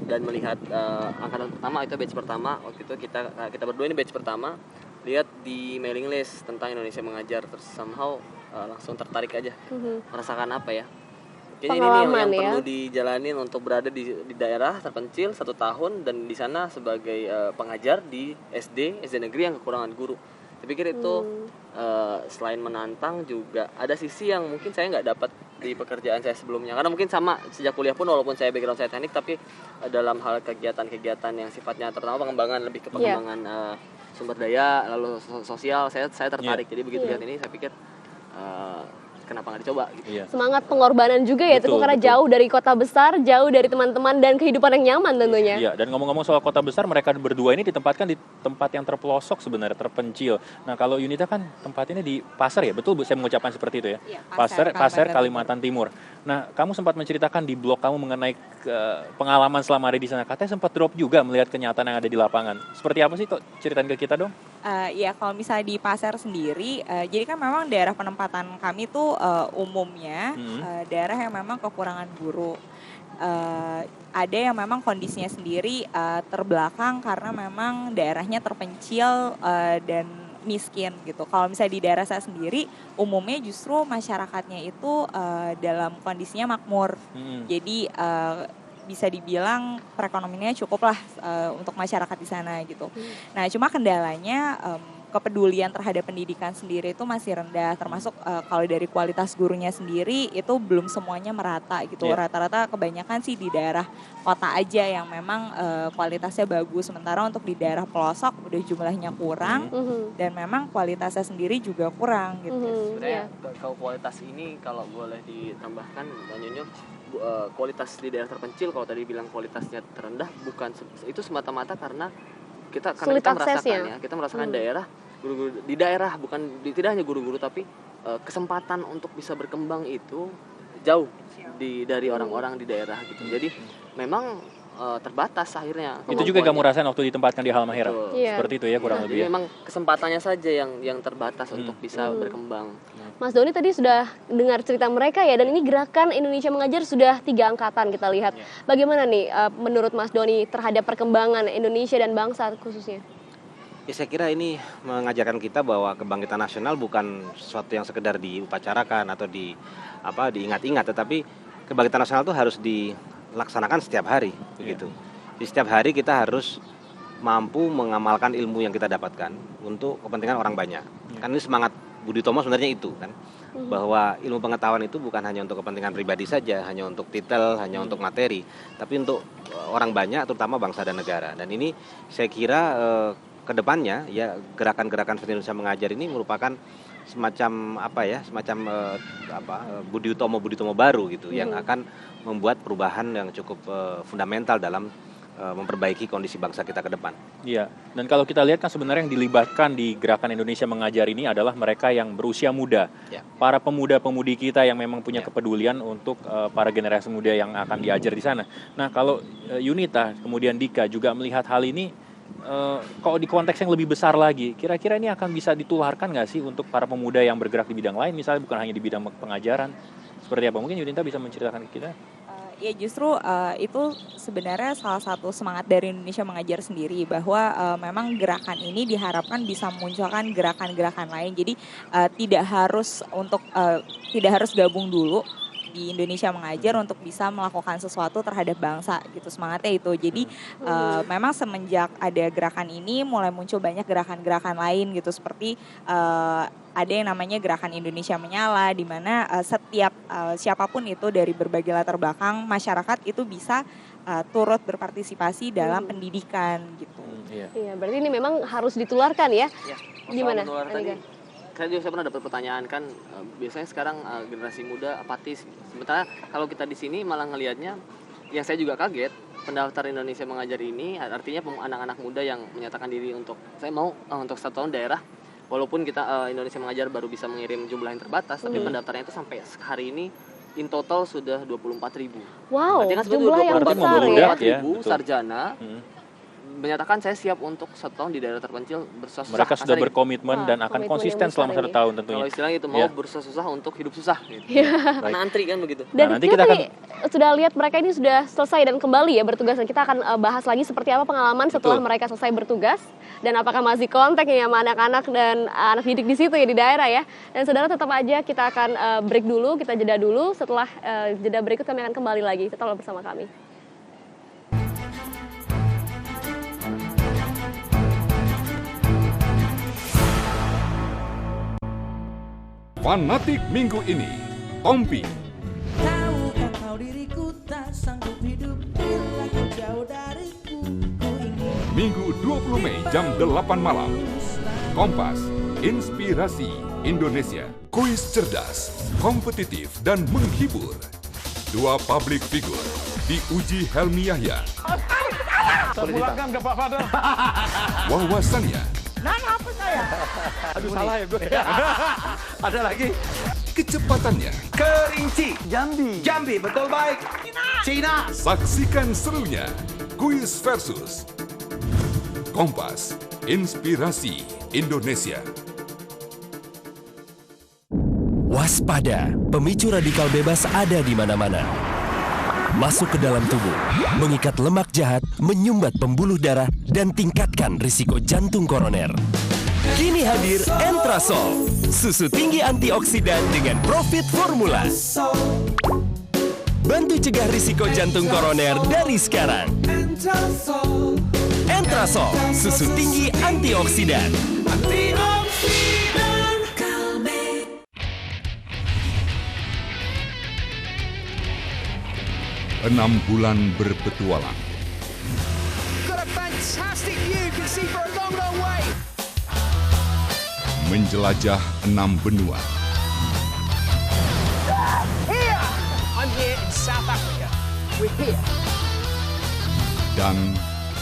dan melihat angkatan pertama itu batch pertama. Waktu itu kita berdua ini batch pertama, lihat di mailing list tentang Indonesia Mengajar, terus somehow langsung tertarik aja, merasakan apa ya. Jadi ini yang perlu dijalanin untuk berada di daerah terpencil 1 tahun dan di sana sebagai pengajar di SD negeri yang kekurangan guru. Saya pikir itu selain menantang juga ada sisi yang mungkin saya nggak dapat di pekerjaan saya sebelumnya. Karena mungkin sama sejak kuliah pun walaupun saya background saya teknik, tapi dalam hal kegiatan-kegiatan yang sifatnya terutama pengembangan lebih ke pengembangan sumber daya lalu sosial saya tertarik. Jadi begitu lihat ini saya pikir kenapa nggak dicoba gitu. Semangat pengorbanan juga ya, Teguh, karena jauh dari kota besar, jauh dari teman-teman dan kehidupan yang nyaman tentunya. Iya, dan ngomong-ngomong soal kota besar, mereka berdua ini ditempatkan di tempat yang terpelosok sebenarnya, terpencil. Nah kalau Yunita kan tempatnya di Pasar ya, betul Bu saya mengucapkan seperti itu ya? Pasar Kalimantan Timur. Nah kamu sempat menceritakan di blog kamu mengenai pengalaman selama ada di sana, katanya sempat drop juga melihat kenyataan yang ada di lapangan. Seperti apa sih, kok ceritain ke kita dong? Ya kalau misalnya di Pasar sendiri, jadi kan memang daerah penempatan kami tuh umumnya daerah yang memang kekurangan guru. Ada yang memang kondisinya sendiri terbelakang karena memang daerahnya terpencil dan miskin gitu. Kalau misalnya di daerah saya sendiri, umumnya justru masyarakatnya itu dalam kondisinya makmur. Jadi bisa dibilang perekonomiannya cukup lah untuk masyarakat di sana gitu. Nah cuma kendalanya kepedulian terhadap pendidikan sendiri itu masih rendah, termasuk kalau dari kualitas gurunya sendiri itu belum semuanya merata gitu. Rata-rata kebanyakan sih di daerah kota aja yang memang kualitasnya bagus, sementara untuk di daerah pelosok udah jumlahnya kurang dan memang kualitasnya sendiri juga kurang gitu. Sebenarnya kalau kualitas ini kalau boleh ditambahkan Mbak Nyonyo, kualitas di daerah terpencil kalau tadi bilang kualitasnya terendah bukan itu semata-mata karena kita merasakan kita merasakan daerah guru-guru di daerah tidak hanya guru-guru tapi kesempatan untuk bisa berkembang itu jauh dari orang-orang di daerah gitu. Jadi memang terbatas akhirnya. Itu juga kamu rasain waktu ditempatkan di Halmahera. Seperti itu ya kurang lebih. Jadi memang kesempatannya saja yang terbatas untuk bisa berkembang. Mas Doni tadi sudah dengar cerita mereka ya, dan ini gerakan Indonesia Mengajar sudah 3 angkatan kita lihat. Bagaimana nih menurut Mas Doni terhadap perkembangan Indonesia dan bangsa khususnya? Ya saya kira ini mengajarkan kita bahwa kebangkitan nasional bukan sesuatu yang sekedar diupacarakan atau diingat-ingat, tetapi kebangkitan nasional itu harus dilaksanakan setiap hari begitu. Di setiap hari kita harus mampu mengamalkan ilmu yang kita dapatkan untuk kepentingan orang banyak. Kan ini semangat Budi Utomo sebenarnya itu kan, bahwa ilmu pengetahuan itu bukan hanya untuk kepentingan pribadi saja, hanya untuk titel, hanya untuk materi, tapi untuk orang banyak, terutama bangsa dan negara. Dan ini saya kira kedepannya ya gerakan-gerakan seperti Indonesia Mengajar ini merupakan semacam Budi Utomo baru gitu, yang akan membuat perubahan yang cukup fundamental dalam memperbaiki kondisi bangsa kita ke depan. Iya, dan kalau kita lihat kan sebenarnya yang dilibatkan di Gerakan Indonesia Mengajar ini adalah mereka yang berusia muda. Ya. Para pemuda-pemudi kita yang memang punya kepedulian untuk para generasi muda yang akan diajar di sana. Nah, kalau Yunita, kemudian Dika juga melihat hal ini, kalau di konteks yang lebih besar lagi, kira-kira ini akan bisa ditularkan nggak sih untuk para pemuda yang bergerak di bidang lain, misalnya bukan hanya di bidang pengajaran? Seperti apa? Mungkin Yunita bisa menceritakan ke kita? Ya justru itu sebenarnya salah satu semangat dari Indonesia Mengajar sendiri, bahwa memang gerakan ini diharapkan bisa memunculkan gerakan-gerakan lain. Jadi tidak harus gabung dulu di Indonesia Mengajar untuk bisa melakukan sesuatu terhadap bangsa gitu, semangatnya itu. Jadi memang semenjak ada gerakan ini mulai muncul banyak gerakan-gerakan lain gitu, seperti ada yang namanya Gerakan Indonesia Menyala, di mana setiap siapapun itu dari berbagai latar belakang masyarakat itu bisa turut berpartisipasi dalam pendidikan gitu. Iya, berarti ini memang harus ditularkan ya? Gimana? Saya juga pernah dapat pertanyaan kan, biasanya sekarang generasi muda apatis. Sementara kalau kita di sini malah ngelihatnya, yang saya juga kaget, pendaftar Indonesia Mengajar ini artinya anak-anak muda yang menyatakan diri untuk saya mau untuk 1 tahun daerah. Walaupun kita Indonesia Mengajar baru bisa mengirim jumlah yang terbatas, tapi pendaftarnya itu sampai hari ini in total sudah 24.000. Wow, kan jumlah yang besar ya. 24.000 sarjana menyatakan saya siap untuk 1 tahun di daerah terpencil bersusah-susah. Mereka sudah berkomitmen dan akan konsisten selama 1 tahun tentunya. Kalau istilahnya itu mau bersusah-susah untuk hidup susah. Gitu. Karena antri kan begitu. Dan nanti kita akan sudah lihat mereka ini sudah selesai dan kembali ya bertugas. Dan kita akan bahas lagi seperti apa pengalaman setelah mereka selesai bertugas. Dan apakah masih kontak ya sama anak-anak dan anak didik di situ ya di daerah ya. Dan saudara tetap aja kita akan break dulu, kita jeda dulu. Setelah jeda berikut kami akan kembali lagi. Tetaplah bersama kami. Fanatik minggu ini, Tompi. Tahukah kau diriku tak sanggup hidup bila kau jauh dariku. Minggu 20 Mei jam 8 malam. Kompas, Inspirasi Indonesia. Kuis cerdas, kompetitif dan menghibur. 2 public figure diuji Helmi Yahya. Terpulangkan ke Pak Fadel. Wawasannya. Nah, apa saya? Aduh, salah ya gue. Ada lagi. Kecepatannya. Kerinci. Jambi, betul baik. Cina. Saksikan serunya. Kuis versus. Kompas, Inspirasi Indonesia. Waspada, pemicu radikal bebas ada di mana-mana. Masuk ke dalam tubuh, mengikat lemak jahat, menyumbat pembuluh darah, dan tingkatkan risiko jantung koroner. Kini hadir Entrasol, susu tinggi antioksidan dengan profit formula. Bantu cegah risiko jantung koroner dari sekarang. Entrasol, susu tinggi antioksidan. 6 bulan berpetualang. Got a fantastic view, can see for a long, long way. Menjelajah 6 benua. Here! I'm here in South Africa. We're here. Dan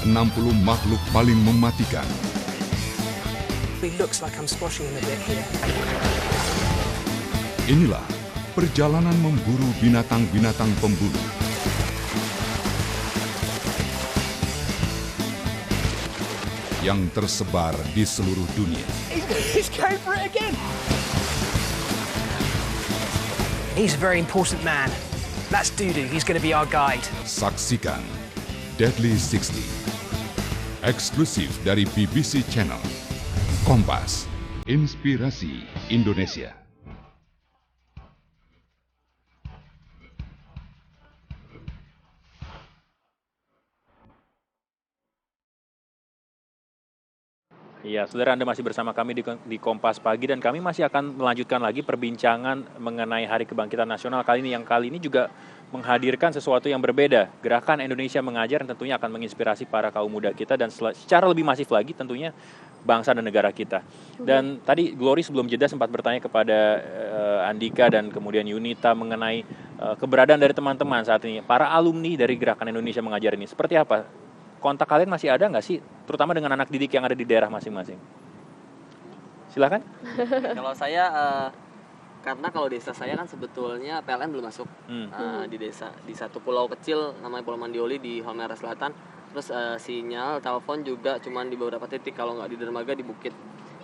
60 makhluk paling mematikan. It looks like I'm squashing him a bit here. Inilah perjalanan memburu binatang-binatang pemburu. Yang tersebar di seluruh dunia. He's going for it again. He's a very important man. That's Dudu. He's going to be our guide. Saksikan Deadly 60. Eksklusif dari BBC Channel. Kompas, Inspirasi Indonesia. Iya, saudara, Anda masih bersama kami di Kompas Pagi dan kami masih akan melanjutkan lagi perbincangan mengenai Hari Kebangkitan Nasional kali ini juga menghadirkan sesuatu yang berbeda. Gerakan Indonesia Mengajar tentunya akan menginspirasi para kaum muda kita dan secara lebih masif lagi tentunya bangsa dan negara kita. Dan tadi Glory sebelum jeda sempat bertanya kepada Andika dan kemudian Yunita mengenai keberadaan dari teman-teman saat ini, para alumni dari Gerakan Indonesia Mengajar ini. Seperti apa kontak kalian masih ada nggak sih, terutama dengan anak didik yang ada di daerah masing-masing? Silakan. Kalau saya karena kalau desa saya kan sebetulnya PLN belum masuk di desa, di satu pulau kecil namanya Pulau Mandioli di Halmahera Selatan. Terus sinyal telepon juga cuman di beberapa titik, kalau nggak di dermaga di bukit.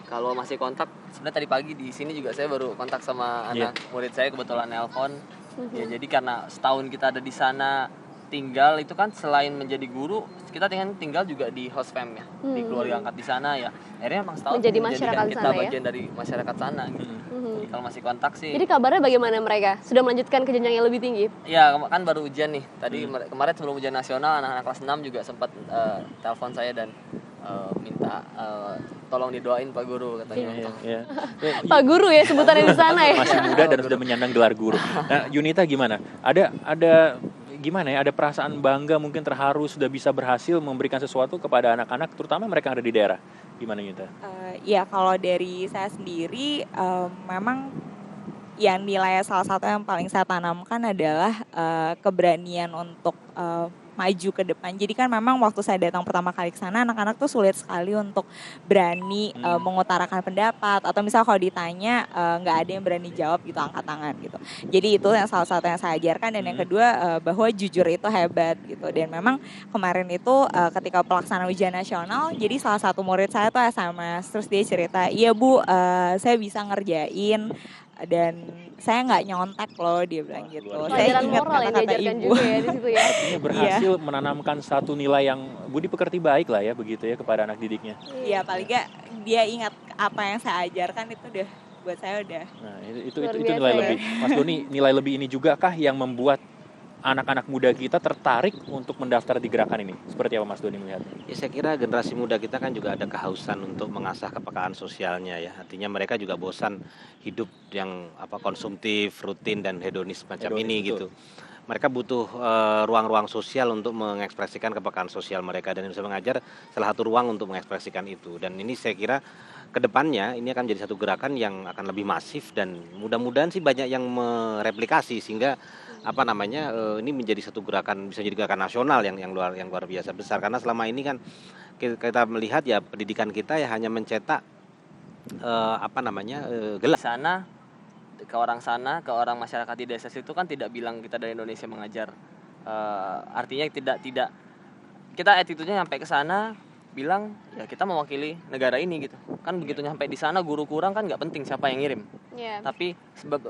Kalau masih kontak, sebenarnya tadi pagi di sini juga saya baru kontak sama anak murid saya, kebetulan nelpon. Ya jadi karena setahun kita ada di sana tinggal, itu kan selain menjadi guru, kita tinggal juga di host fam ya, di keluarga angkat di sana ya. Akhirnya memang setahun menjadi masyarakat kita sana, bagian dari masyarakat sana gitu. Jadi kalau masih kontak sih. Jadi kabarnya bagaimana mereka? Sudah melanjutkan ke jenjang yang lebih tinggi? Iya, kan baru ujian nih. Tadi kemarin sebelum ujian nasional, anak-anak kelas 6 juga sempat telepon saya dan minta tolong didoain Pak Guru katanya. Pak Guru ya sebutannya di sana ya. Masih muda dan sudah menyandang gelar guru. Nah, Yunita gimana? Ada gimana ya? Ada perasaan bangga, mungkin terharu sudah bisa berhasil memberikan sesuatu kepada anak-anak, terutama mereka yang ada di daerah. Gimana Yunita? Ya kalau dari saya sendiri memang yang nilai salah satu yang paling saya tanamkan adalah keberanian untuk maju ke depan. Jadi kan memang waktu saya datang pertama kali ke sana, anak-anak tuh sulit sekali untuk berani mengutarakan pendapat, atau misal kalau ditanya nggak ada yang berani jawab gitu, angkat tangan gitu. Jadi itu yang salah satu yang saya ajarkan, dan yang kedua bahwa jujur itu hebat gitu. Dan memang kemarin itu ketika pelaksanaan ujian nasional, jadi salah satu murid saya tuh SMS, terus dia cerita, iya Bu, saya bisa ngerjain dan saya nggak nyontek loh, dia bilang gitu. Saya ingat kata-kata ibu. Juga ya di situ ya. Artinya berhasil menanamkan satu nilai yang budi pekerti baik lah ya, begitu ya, kepada anak didiknya. Iya, paling nggak dia ingat apa yang saya ajarkan, itu udah buat saya udah. Nah, itu nilai lebih. Mas Doni, nilai lebih ini juga kah yang membuat anak-anak muda kita tertarik untuk mendaftar di gerakan ini? Seperti apa Mas Doni melihatnya? Ya, saya kira generasi muda kita kan juga ada kehausan untuk mengasah kepekaan sosialnya ya. Artinya mereka juga bosan hidup yang konsumtif, rutin dan hedonis macam ini gitu. Mereka butuh ruang-ruang sosial untuk mengekspresikan kepekaan sosial mereka, dan Indonesia Mengajar salah satu ruang untuk mengekspresikan itu. Dan ini saya kira kedepannya ini akan menjadi satu gerakan yang akan lebih masif, dan mudah-mudahan sih banyak yang mereplikasi sehingga ini menjadi satu gerakan, bisa jadi gerakan nasional yang luar biasa besar. Karena selama ini kan kita melihat ya pendidikan kita ya hanya mencetak gelar sana, ke orang masyarakat di desa itu kan tidak bilang kita dari Indonesia Mengajar. Artinya tidak kita attitude-nya sampai ke sana bilang ya kita mewakili negara ini gitu. Kan begitu nyampe di sana guru kurang kan nggak penting siapa yang ngirim. Tapi sebab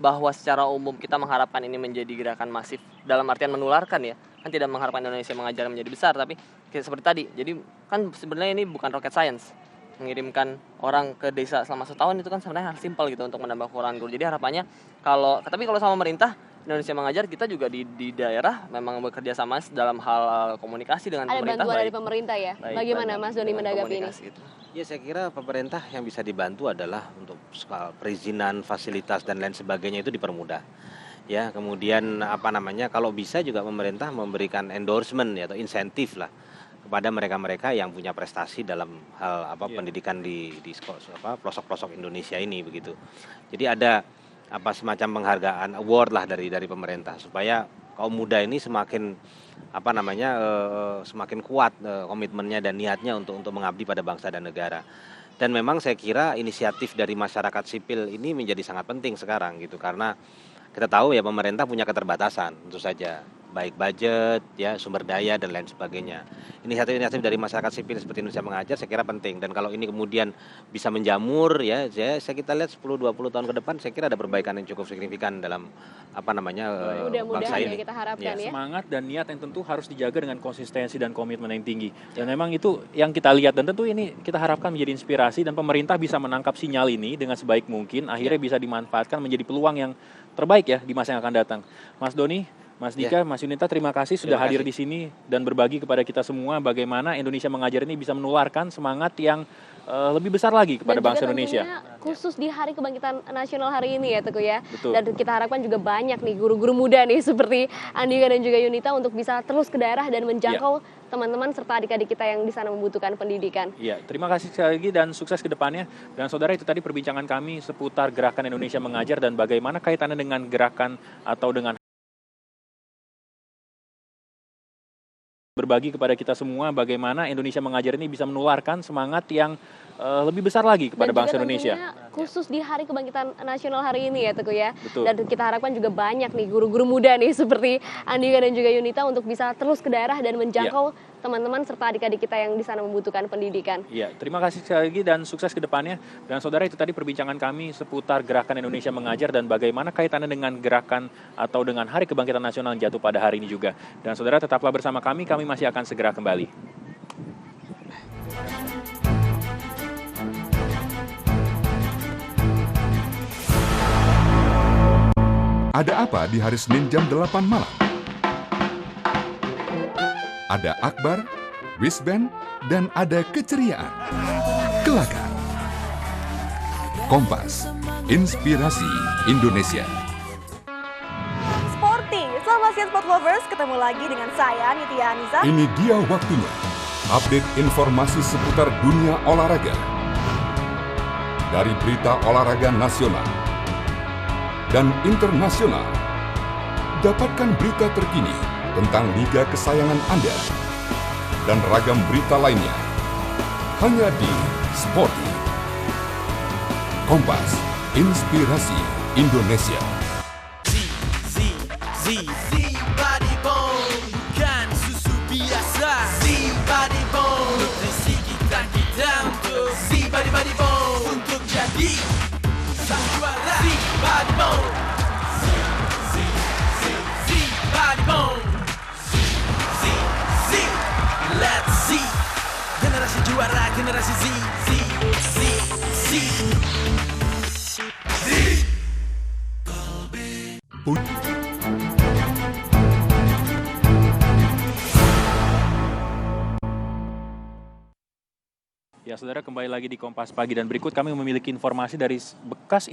bahwa secara umum kita mengharapkan ini menjadi gerakan masif dalam artian menularkan ya, kan tidak mengharapkan Indonesia Mengajar menjadi besar, tapi seperti tadi, jadi kan sebenarnya ini bukan rocket science, mengirimkan orang ke desa selama setahun itu kan sebenarnya hal simpel gitu untuk menambah kekurangan guru. Jadi harapannya kalau sama pemerintah Indonesia Mengajar, kita juga di daerah memang bekerja sama dalam hal komunikasi dengan pemerintah. Ada bantuan dari pemerintah ya? Bagaimana Mas Doni menanggapi ini? Gitu. Ya saya kira pemerintah yang bisa dibantu adalah untuk perizinan, fasilitas dan lain sebagainya itu dipermudah. Ya, kemudian kalau bisa juga pemerintah memberikan endorsement ya, atau insentif lah kepada mereka-mereka yang punya prestasi dalam hal pendidikan di pelosok-pelosok Indonesia ini begitu. Jadi ada semacam penghargaan, award lah dari pemerintah supaya kaum muda ini semakin semakin kuat komitmennya dan niatnya untuk mengabdi pada bangsa dan negara. Dan memang saya kira inisiatif dari masyarakat sipil ini menjadi sangat penting sekarang gitu, karena kita tahu ya pemerintah punya keterbatasan tentu saja, baik budget ya, sumber daya dan lain sebagainya. Inisiatif dari masyarakat sipil seperti Indonesia Mengajar saya kira penting, dan kalau ini kemudian bisa menjamur ya, kita lihat 10-20 tahun ke depan saya kira ada perbaikan yang cukup signifikan dalam bangsa ini. Kita harapkan ya. Semangat dan niat yang tentu harus dijaga dengan konsistensi dan komitmen yang tinggi. Dan memang itu yang kita lihat, dan tentu ini kita harapkan menjadi inspirasi, dan pemerintah bisa menangkap sinyal ini dengan sebaik mungkin, akhirnya bisa dimanfaatkan menjadi peluang yang terbaik ya di masa yang akan datang. Mas Doni, Mas Dika, Mas Yunita, terima kasih sudah hadir di sini dan berbagi kepada kita semua bagaimana Indonesia Mengajar ini bisa menularkan semangat yang lebih besar lagi kepada bangsa Indonesia. Khusus di Hari Kebangkitan Nasional hari ini ya Teguh ya. Betul. Dan kita harapkan juga banyak nih guru-guru muda nih seperti Andika dan juga Yunita untuk bisa terus ke daerah dan menjangkau teman-teman serta adik-adik kita yang di sana membutuhkan pendidikan. Iya, terima kasih sekali lagi dan sukses ke depannya. Dan saudara, itu tadi perbincangan kami seputar gerakan Indonesia Mengajar dan bagaimana kaitannya dengan gerakan atau dengan berbagi kepada kita semua bagaimana Indonesia Mengajar ini bisa menularkan semangat yang lebih besar lagi kepada bangsa Indonesia. Khusus di Hari Kebangkitan Nasional hari ini ya Teguh ya. Betul. Dan kita harapkan juga banyak nih guru-guru muda nih seperti Andika dan juga Yunita untuk bisa terus ke daerah dan menjangkau teman-teman serta adik-adik kita yang di sana membutuhkan pendidikan. Iya, terima kasih sekali lagi dan sukses ke depannya. Dan saudara, itu tadi perbincangan kami seputar Gerakan Indonesia Mengajar dan bagaimana kaitannya dengan gerakan atau dengan Hari Kebangkitan Nasional yang jatuh pada hari ini juga. Dan saudara, tetaplah bersama kami masih akan segera kembali. Ada apa di hari Senin jam 8 malam? Ada akbar, wisband, dan ada keceriaan. Kelakar. Kompas, inspirasi Indonesia. Sporty, selamat siang sport lovers, ketemu lagi dengan saya Nitya Anissa. Ini dia waktunya. Update informasi seputar dunia olahraga. Dari berita olahraga nasional dan internasional. Dapatkan berita terkini tentang liga kesayangan Anda dan ragam berita lainnya hanya di Sporty. Kompas, inspirasi Indonesia. Body Bone, bukan susu biasa. Body Bone, nutrisi kita untuk Body Bone untuk jadi sang juara. Body Bone, Body Bone, let's see. Generasi juara, generasi Z. Ya, saudara, kembali lagi di Kompas Pagi dan berikut kami memiliki informasi dari bekas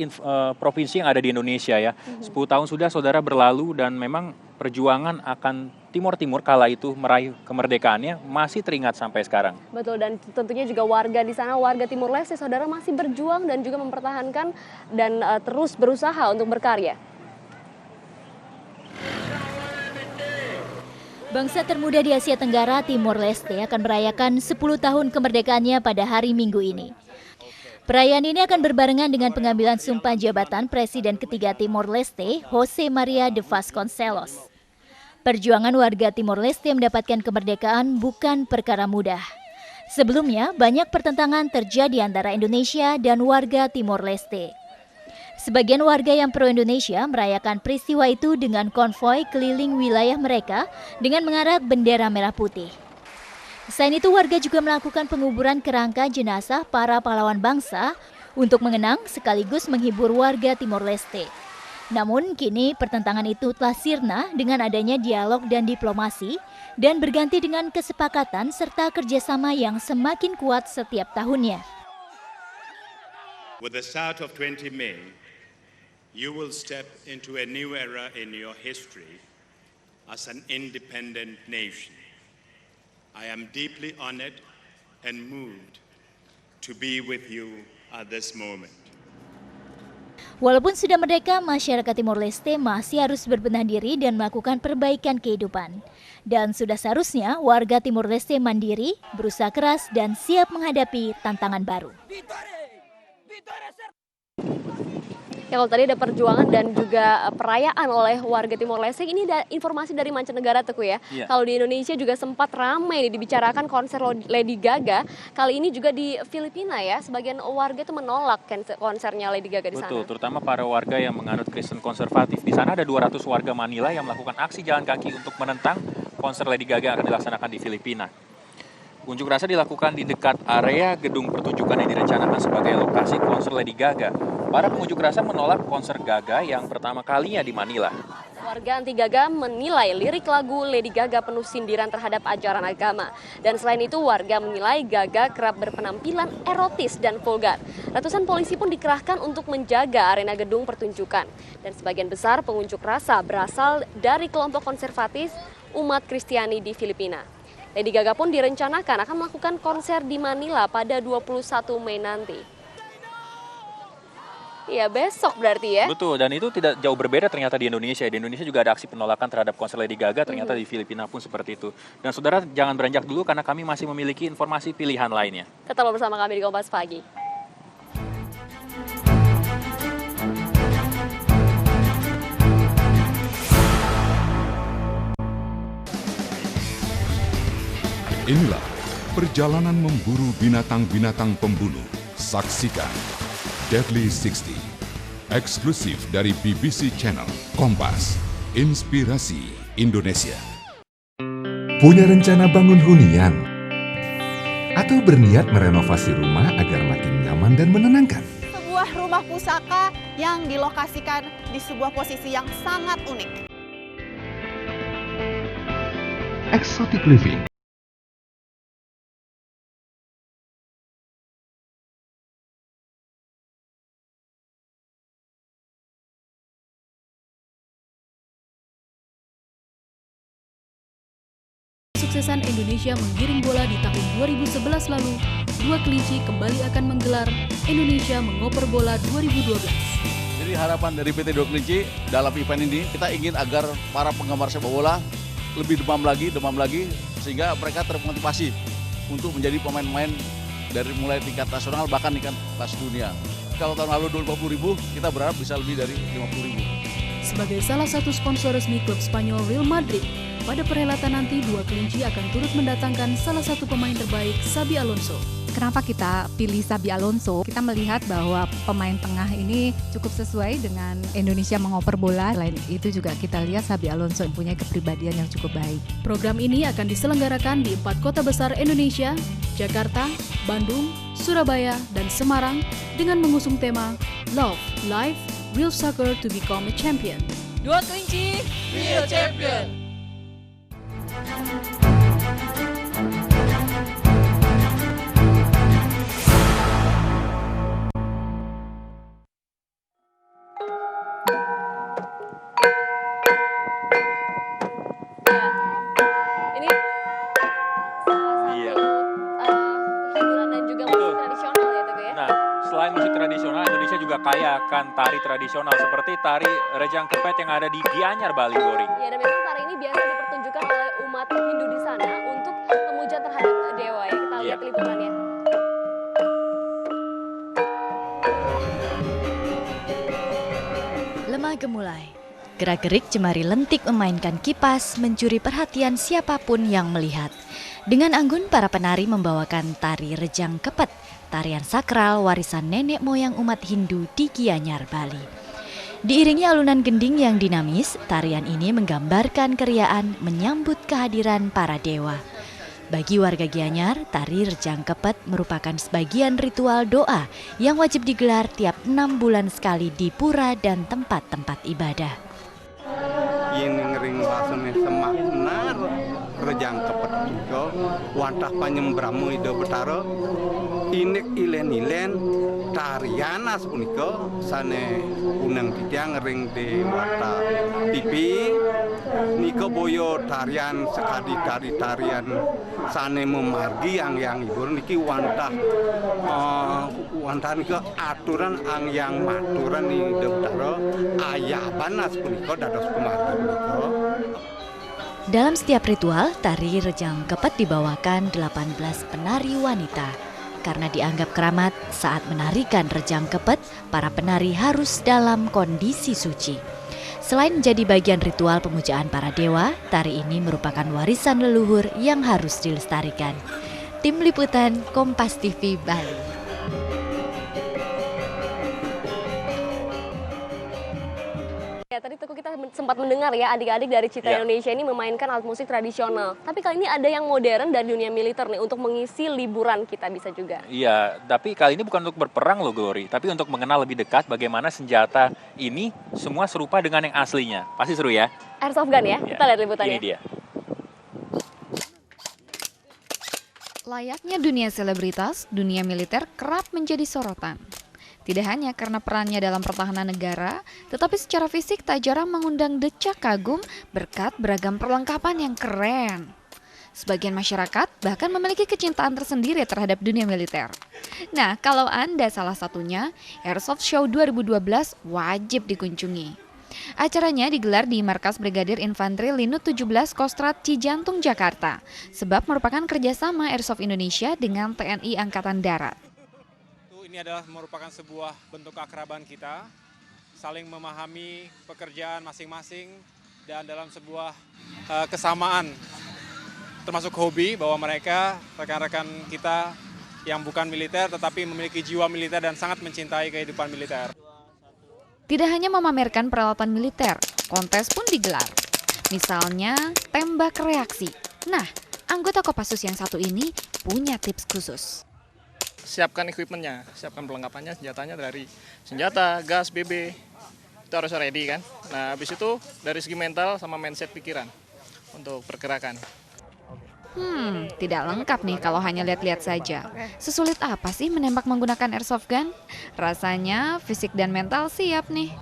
provinsi yang ada di Indonesia ya. 10 tahun sudah saudara berlalu dan memang perjuangan akan Timur Timur kala itu meraih kemerdekaannya masih teringat sampai sekarang. Betul, dan tentunya juga warga di sana, warga Timur Leste saudara masih berjuang dan juga mempertahankan dan terus berusaha untuk berkarya. Bangsa termuda di Asia Tenggara, Timor Leste akan merayakan 10 tahun kemerdekaannya pada hari Minggu ini. Perayaan ini akan berbarengan dengan pengambilan sumpah jabatan Presiden ketiga Timor Leste, Jose Maria de Vasconcelos. Perjuangan warga Timor Leste mendapatkan kemerdekaan bukan perkara mudah. Sebelumnya, banyak pertentangan terjadi antara Indonesia dan warga Timor Leste. Sebagian warga yang pro-Indonesia merayakan peristiwa itu dengan konvoi keliling wilayah mereka dengan mengarak bendera merah putih. Selain itu, warga juga melakukan penguburan kerangka jenazah para pahlawan bangsa untuk mengenang sekaligus menghibur warga Timor Leste. Namun, kini pertentangan itu telah sirna dengan adanya dialog dan diplomasi dan berganti dengan kesepakatan serta kerjasama yang semakin kuat setiap tahunnya. With the start of 20 May, you will step into a new era in your history as an independent nation. I am deeply honored and moved to be with you at this moment. Walaupun sudah merdeka, masyarakat Timor Leste masih harus berbenah diri dan melakukan perbaikan kehidupan. Dan sudah seharusnya warga Timor Leste mandiri, berusaha keras dan siap menghadapi tantangan baru. Ya, kalau tadi ada perjuangan dan juga perayaan oleh warga Timor Leste, ini ada informasi dari mancanegara Teguh ya. Yeah. Kalau di Indonesia juga sempat ramai dibicarakan konser Lady Gaga. Kali ini juga di Filipina ya, sebagian warga itu menolak konsernya Lady Gaga di sana. Betul, terutama para warga yang menganut Kristen konservatif. Di sana ada 200 warga Manila yang melakukan aksi jalan kaki untuk menentang konser Lady Gaga yang akan dilaksanakan di Filipina. Unjuk rasa dilakukan di dekat area gedung pertunjukan yang direncanakan sebagai lokasi konser Lady Gaga. Para pengunjuk rasa menolak konser Gaga yang pertama kalinya di Manila. Warga anti Gaga menilai lirik lagu Lady Gaga penuh sindiran terhadap ajaran agama. Dan selain itu warga menilai Gaga kerap berpenampilan erotis dan vulgar. Ratusan polisi pun dikerahkan untuk menjaga arena gedung pertunjukan. Dan sebagian besar pengunjuk rasa berasal dari kelompok konservatif umat Kristiani di Filipina. Lady Gaga pun direncanakan akan melakukan konser di Manila pada 21 Mei nanti. Iya, besok berarti ya. Betul, dan itu tidak jauh berbeda ternyata di Indonesia. Di Indonesia juga ada aksi penolakan terhadap konser Lady Gaga, ternyata di Filipina pun seperti itu. Dan saudara jangan beranjak dulu karena kami masih memiliki informasi pilihan lainnya. Tetaplah bersama kami di Kompas Pagi. Inilah perjalanan memburu binatang-binatang pembulu. Saksikan Deadly 60, eksklusif dari BBC Channel Kompas, Inspirasi Indonesia. Punya rencana bangun hunian? Atau berniat merenovasi rumah agar makin nyaman dan menenangkan? Sebuah rumah pusaka yang dilokasikan di sebuah posisi yang sangat unik. Exotic Living. Kesuksesan Indonesia menggiring bola di tahun 2011 lalu, dua kelinci kembali akan menggelar Indonesia Mengoper Bola 2012. Jadi harapan dari PT Dua Kelinci dalam event ini, kita ingin agar para penggemar sepak bola lebih demam lagi, sehingga mereka termotivasi untuk menjadi pemain-pemain dari mulai tingkat nasional bahkan tingkat kelas dunia. Kalau tahun lalu 20.000, kita berharap bisa lebih dari 50.000. Sebagai salah satu sponsor resmi klub Spanyol Real Madrid, pada perhelatan nanti Dua Kelinci akan turut mendatangkan salah satu pemain terbaik, Xabi Alonso. Kenapa kita pilih Xabi Alonso? Kita melihat bahwa pemain tengah ini cukup sesuai dengan Indonesia Mengoper Bola. Selain itu juga kita lihat Xabi Alonso mempunyai kepribadian yang cukup baik. Program ini akan diselenggarakan di 4 kota besar Indonesia, Jakarta, Bandung, Surabaya, dan Semarang dengan mengusung tema Love, Life, Real Soccer to Become a Champion. Dua Kelinci, Real Champion. Kaya akan tari tradisional seperti tari Rejang Kepet yang ada di Gianyar, Bali, Gori. Ya, dan memang tari ini biasa dipertunjukkan oleh umat Hindu di sana untuk memuja terhadap dewa ya. Kita lihat liputannya. Lemah gemulai. Gerak-gerik jemari lentik memainkan kipas mencuri perhatian siapapun yang melihat. Dengan anggun para penari membawakan tari Rejang Kepet, tarian sakral warisan nenek moyang umat Hindu di Gianyar, Bali. Diiringi alunan gending yang dinamis, tarian ini menggambarkan keriaan menyambut kehadiran para dewa. Bagi warga Gianyar, tari Rejang Kepet merupakan sebagian ritual doa yang wajib digelar tiap 6 bulan sekali di pura dan tempat-tempat ibadah. Ini ngering bahasanya semak benar Rejang Kepet itu wantah panyembramu ide betara inek ilen-ilen tarian as punika sane unang titiang ngering di wata TV nika boyo tarian sekadi tarian sane memargi yang ibu niki wantah nika aturan yang maturan ide betara ayaban as punika dados pemargi punika. Dalam setiap ritual, tari Rejang Kepet dibawakan 18 penari wanita. Karena dianggap keramat, saat menarikan Rejang Kepet, para penari harus dalam kondisi suci. Selain menjadi bagian ritual pemujaan para dewa, tari ini merupakan warisan leluhur yang harus dilestarikan. Tim Liputan Kompas TV Bali. Ya, tadi Teguh kita sempat mendengar ya adik-adik dari Citra Indonesia ini memainkan alat musik tradisional. Tapi kali ini ada yang modern dari dunia militer nih untuk mengisi liburan kita bisa juga. Iya, tapi kali ini bukan untuk berperang loh Glory, tapi untuk mengenal lebih dekat bagaimana senjata ini semua serupa dengan yang aslinya. Pasti seru ya? Airsoft gun ya, kita lihat liputannya. Ini dia. Layaknya dunia selebritas, dunia militer kerap menjadi sorotan. Tidak hanya karena perannya dalam pertahanan negara, tetapi secara fisik tak jarang mengundang decak kagum berkat beragam perlengkapan yang keren. Sebagian masyarakat bahkan memiliki kecintaan tersendiri terhadap dunia militer. Nah, kalau Anda salah satunya, Airsoft Show 2012 wajib dikunjungi. Acaranya digelar di Markas Brigadir Infanteri Linut 17 Kostrat Cijantung, Jakarta, sebab merupakan kerjasama Airsoft Indonesia dengan TNI Angkatan Darat. Ini adalah merupakan sebuah bentuk keakraban kita, saling memahami pekerjaan masing-masing dan dalam sebuah kesamaan, termasuk hobi bahwa mereka, rekan-rekan kita yang bukan militer tetapi memiliki jiwa militer dan sangat mencintai kehidupan militer. Tidak hanya memamerkan peralatan militer, kontes pun digelar. Misalnya, tembak reaksi. Nah, anggota Kopassus yang satu ini punya tips khusus. Siapkan equipmentnya, siapkan perlengkapannya, senjatanya dari senjata, gas, BB, itu harus ready kan. Nah, habis itu dari segi mental sama mindset pikiran untuk pergerakan. Tidak lengkap nih kalau hanya lihat-lihat saja. Sesulit apa sih menembak menggunakan airsoft gun? Rasanya fisik dan mental siap nih.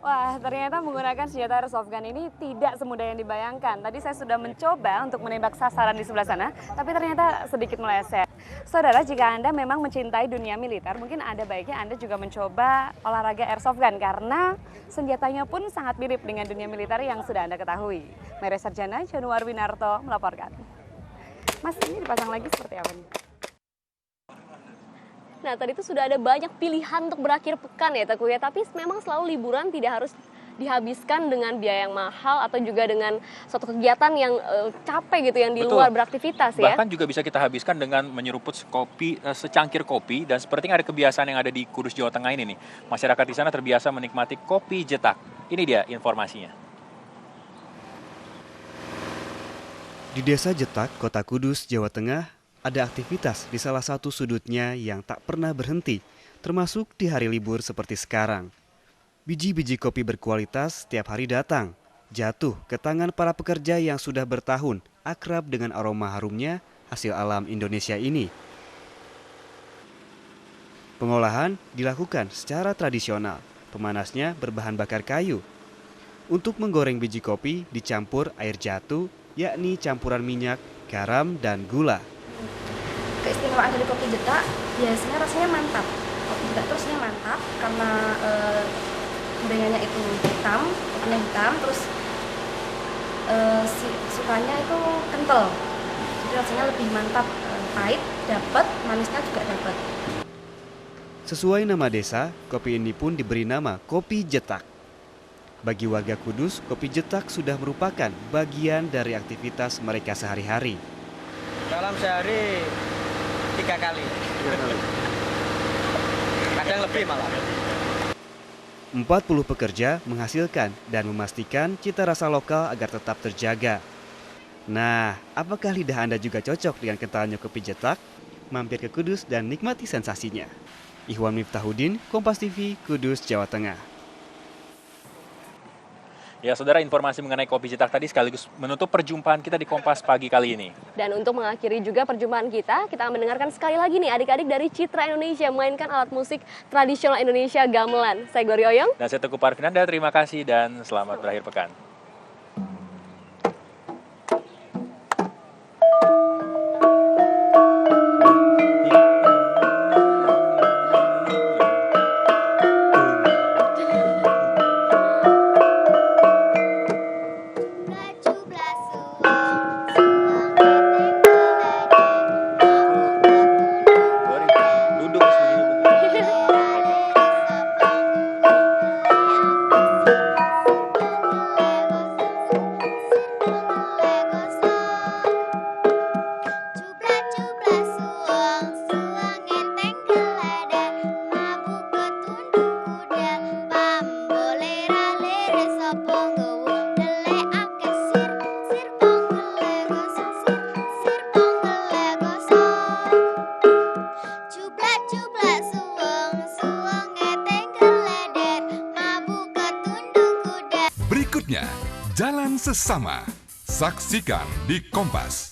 Wah, ternyata menggunakan senjata airsoft gun ini tidak semudah yang dibayangkan. Tadi saya sudah mencoba untuk menembak sasaran di sebelah sana, tapi ternyata sedikit meleset. Saudara, jika Anda memang mencintai dunia militer, mungkin ada baiknya Anda juga mencoba olahraga airsoft gun karena senjatanya pun sangat mirip dengan dunia militer yang sudah Anda ketahui. Mary Sarjana, Januar Winarto melaporkan. Mas, ini dipasang lagi seperti apa nih? Nah, tadi itu sudah ada banyak pilihan untuk berakhir pekan ya Teguh ya, tapi memang selalu liburan tidak harus dihabiskan dengan biaya yang mahal atau juga dengan suatu kegiatan yang capek gitu, yang di luar beraktivitas ya. Bahkan juga bisa kita habiskan dengan menyeruput secangkir kopi, dan sepertinya ada kebiasaan yang ada di Kudus, Jawa Tengah ini nih. Masyarakat di sana terbiasa menikmati kopi jetak. Ini dia informasinya. Di Desa Jetak, Kota Kudus, Jawa Tengah, ada aktivitas di salah satu sudutnya yang tak pernah berhenti, termasuk di hari libur seperti sekarang. Biji-biji kopi berkualitas setiap hari datang, jatuh ke tangan para pekerja yang sudah bertahun akrab dengan aroma harumnya hasil alam Indonesia ini. Pengolahan dilakukan secara tradisional, pemanasnya berbahan bakar kayu. Untuk menggoreng biji kopi dicampur air jatuh, yakni campuran minyak, garam, dan gula. Keistimewaan dari kopi jetak biasanya rasanya mantap. Kopi jetak itu rasanya mantap karena gorengannya itu hitam, kopinya hitam, terus sukanya itu kental. Jadi rasanya lebih mantap, pahit dapat, manisnya juga dapat. Sesuai nama desa, kopi ini pun diberi nama kopi jetak. Bagi warga Kudus, kopi jetak sudah merupakan bagian dari aktivitas mereka sehari-hari. Dalam sehari 3 kali. Kadang lebih malah. 40 pekerja menghasilkan dan memastikan cita rasa lokal agar tetap terjaga. Nah, apakah lidah Anda juga cocok dengan kentalnya kopi jetak? Mampir ke Kudus dan nikmati sensasinya. Ihwan Miftahudin, Kompas TV, Kudus, Jawa Tengah. Ya saudara, informasi mengenai kopi jetak tadi sekaligus menutup perjumpaan kita di Kompas pagi kali ini. Dan untuk mengakhiri juga perjumpaan kita akan mendengarkan sekali lagi nih adik-adik dari Citra Indonesia memainkan alat musik tradisional Indonesia gamelan. Saya Gori Oyong. Dan saya Teguh Parvinanda, terima kasih dan selamat berakhir pekan. Berikutnya, Jalan Sesama. Saksikan di Kompas.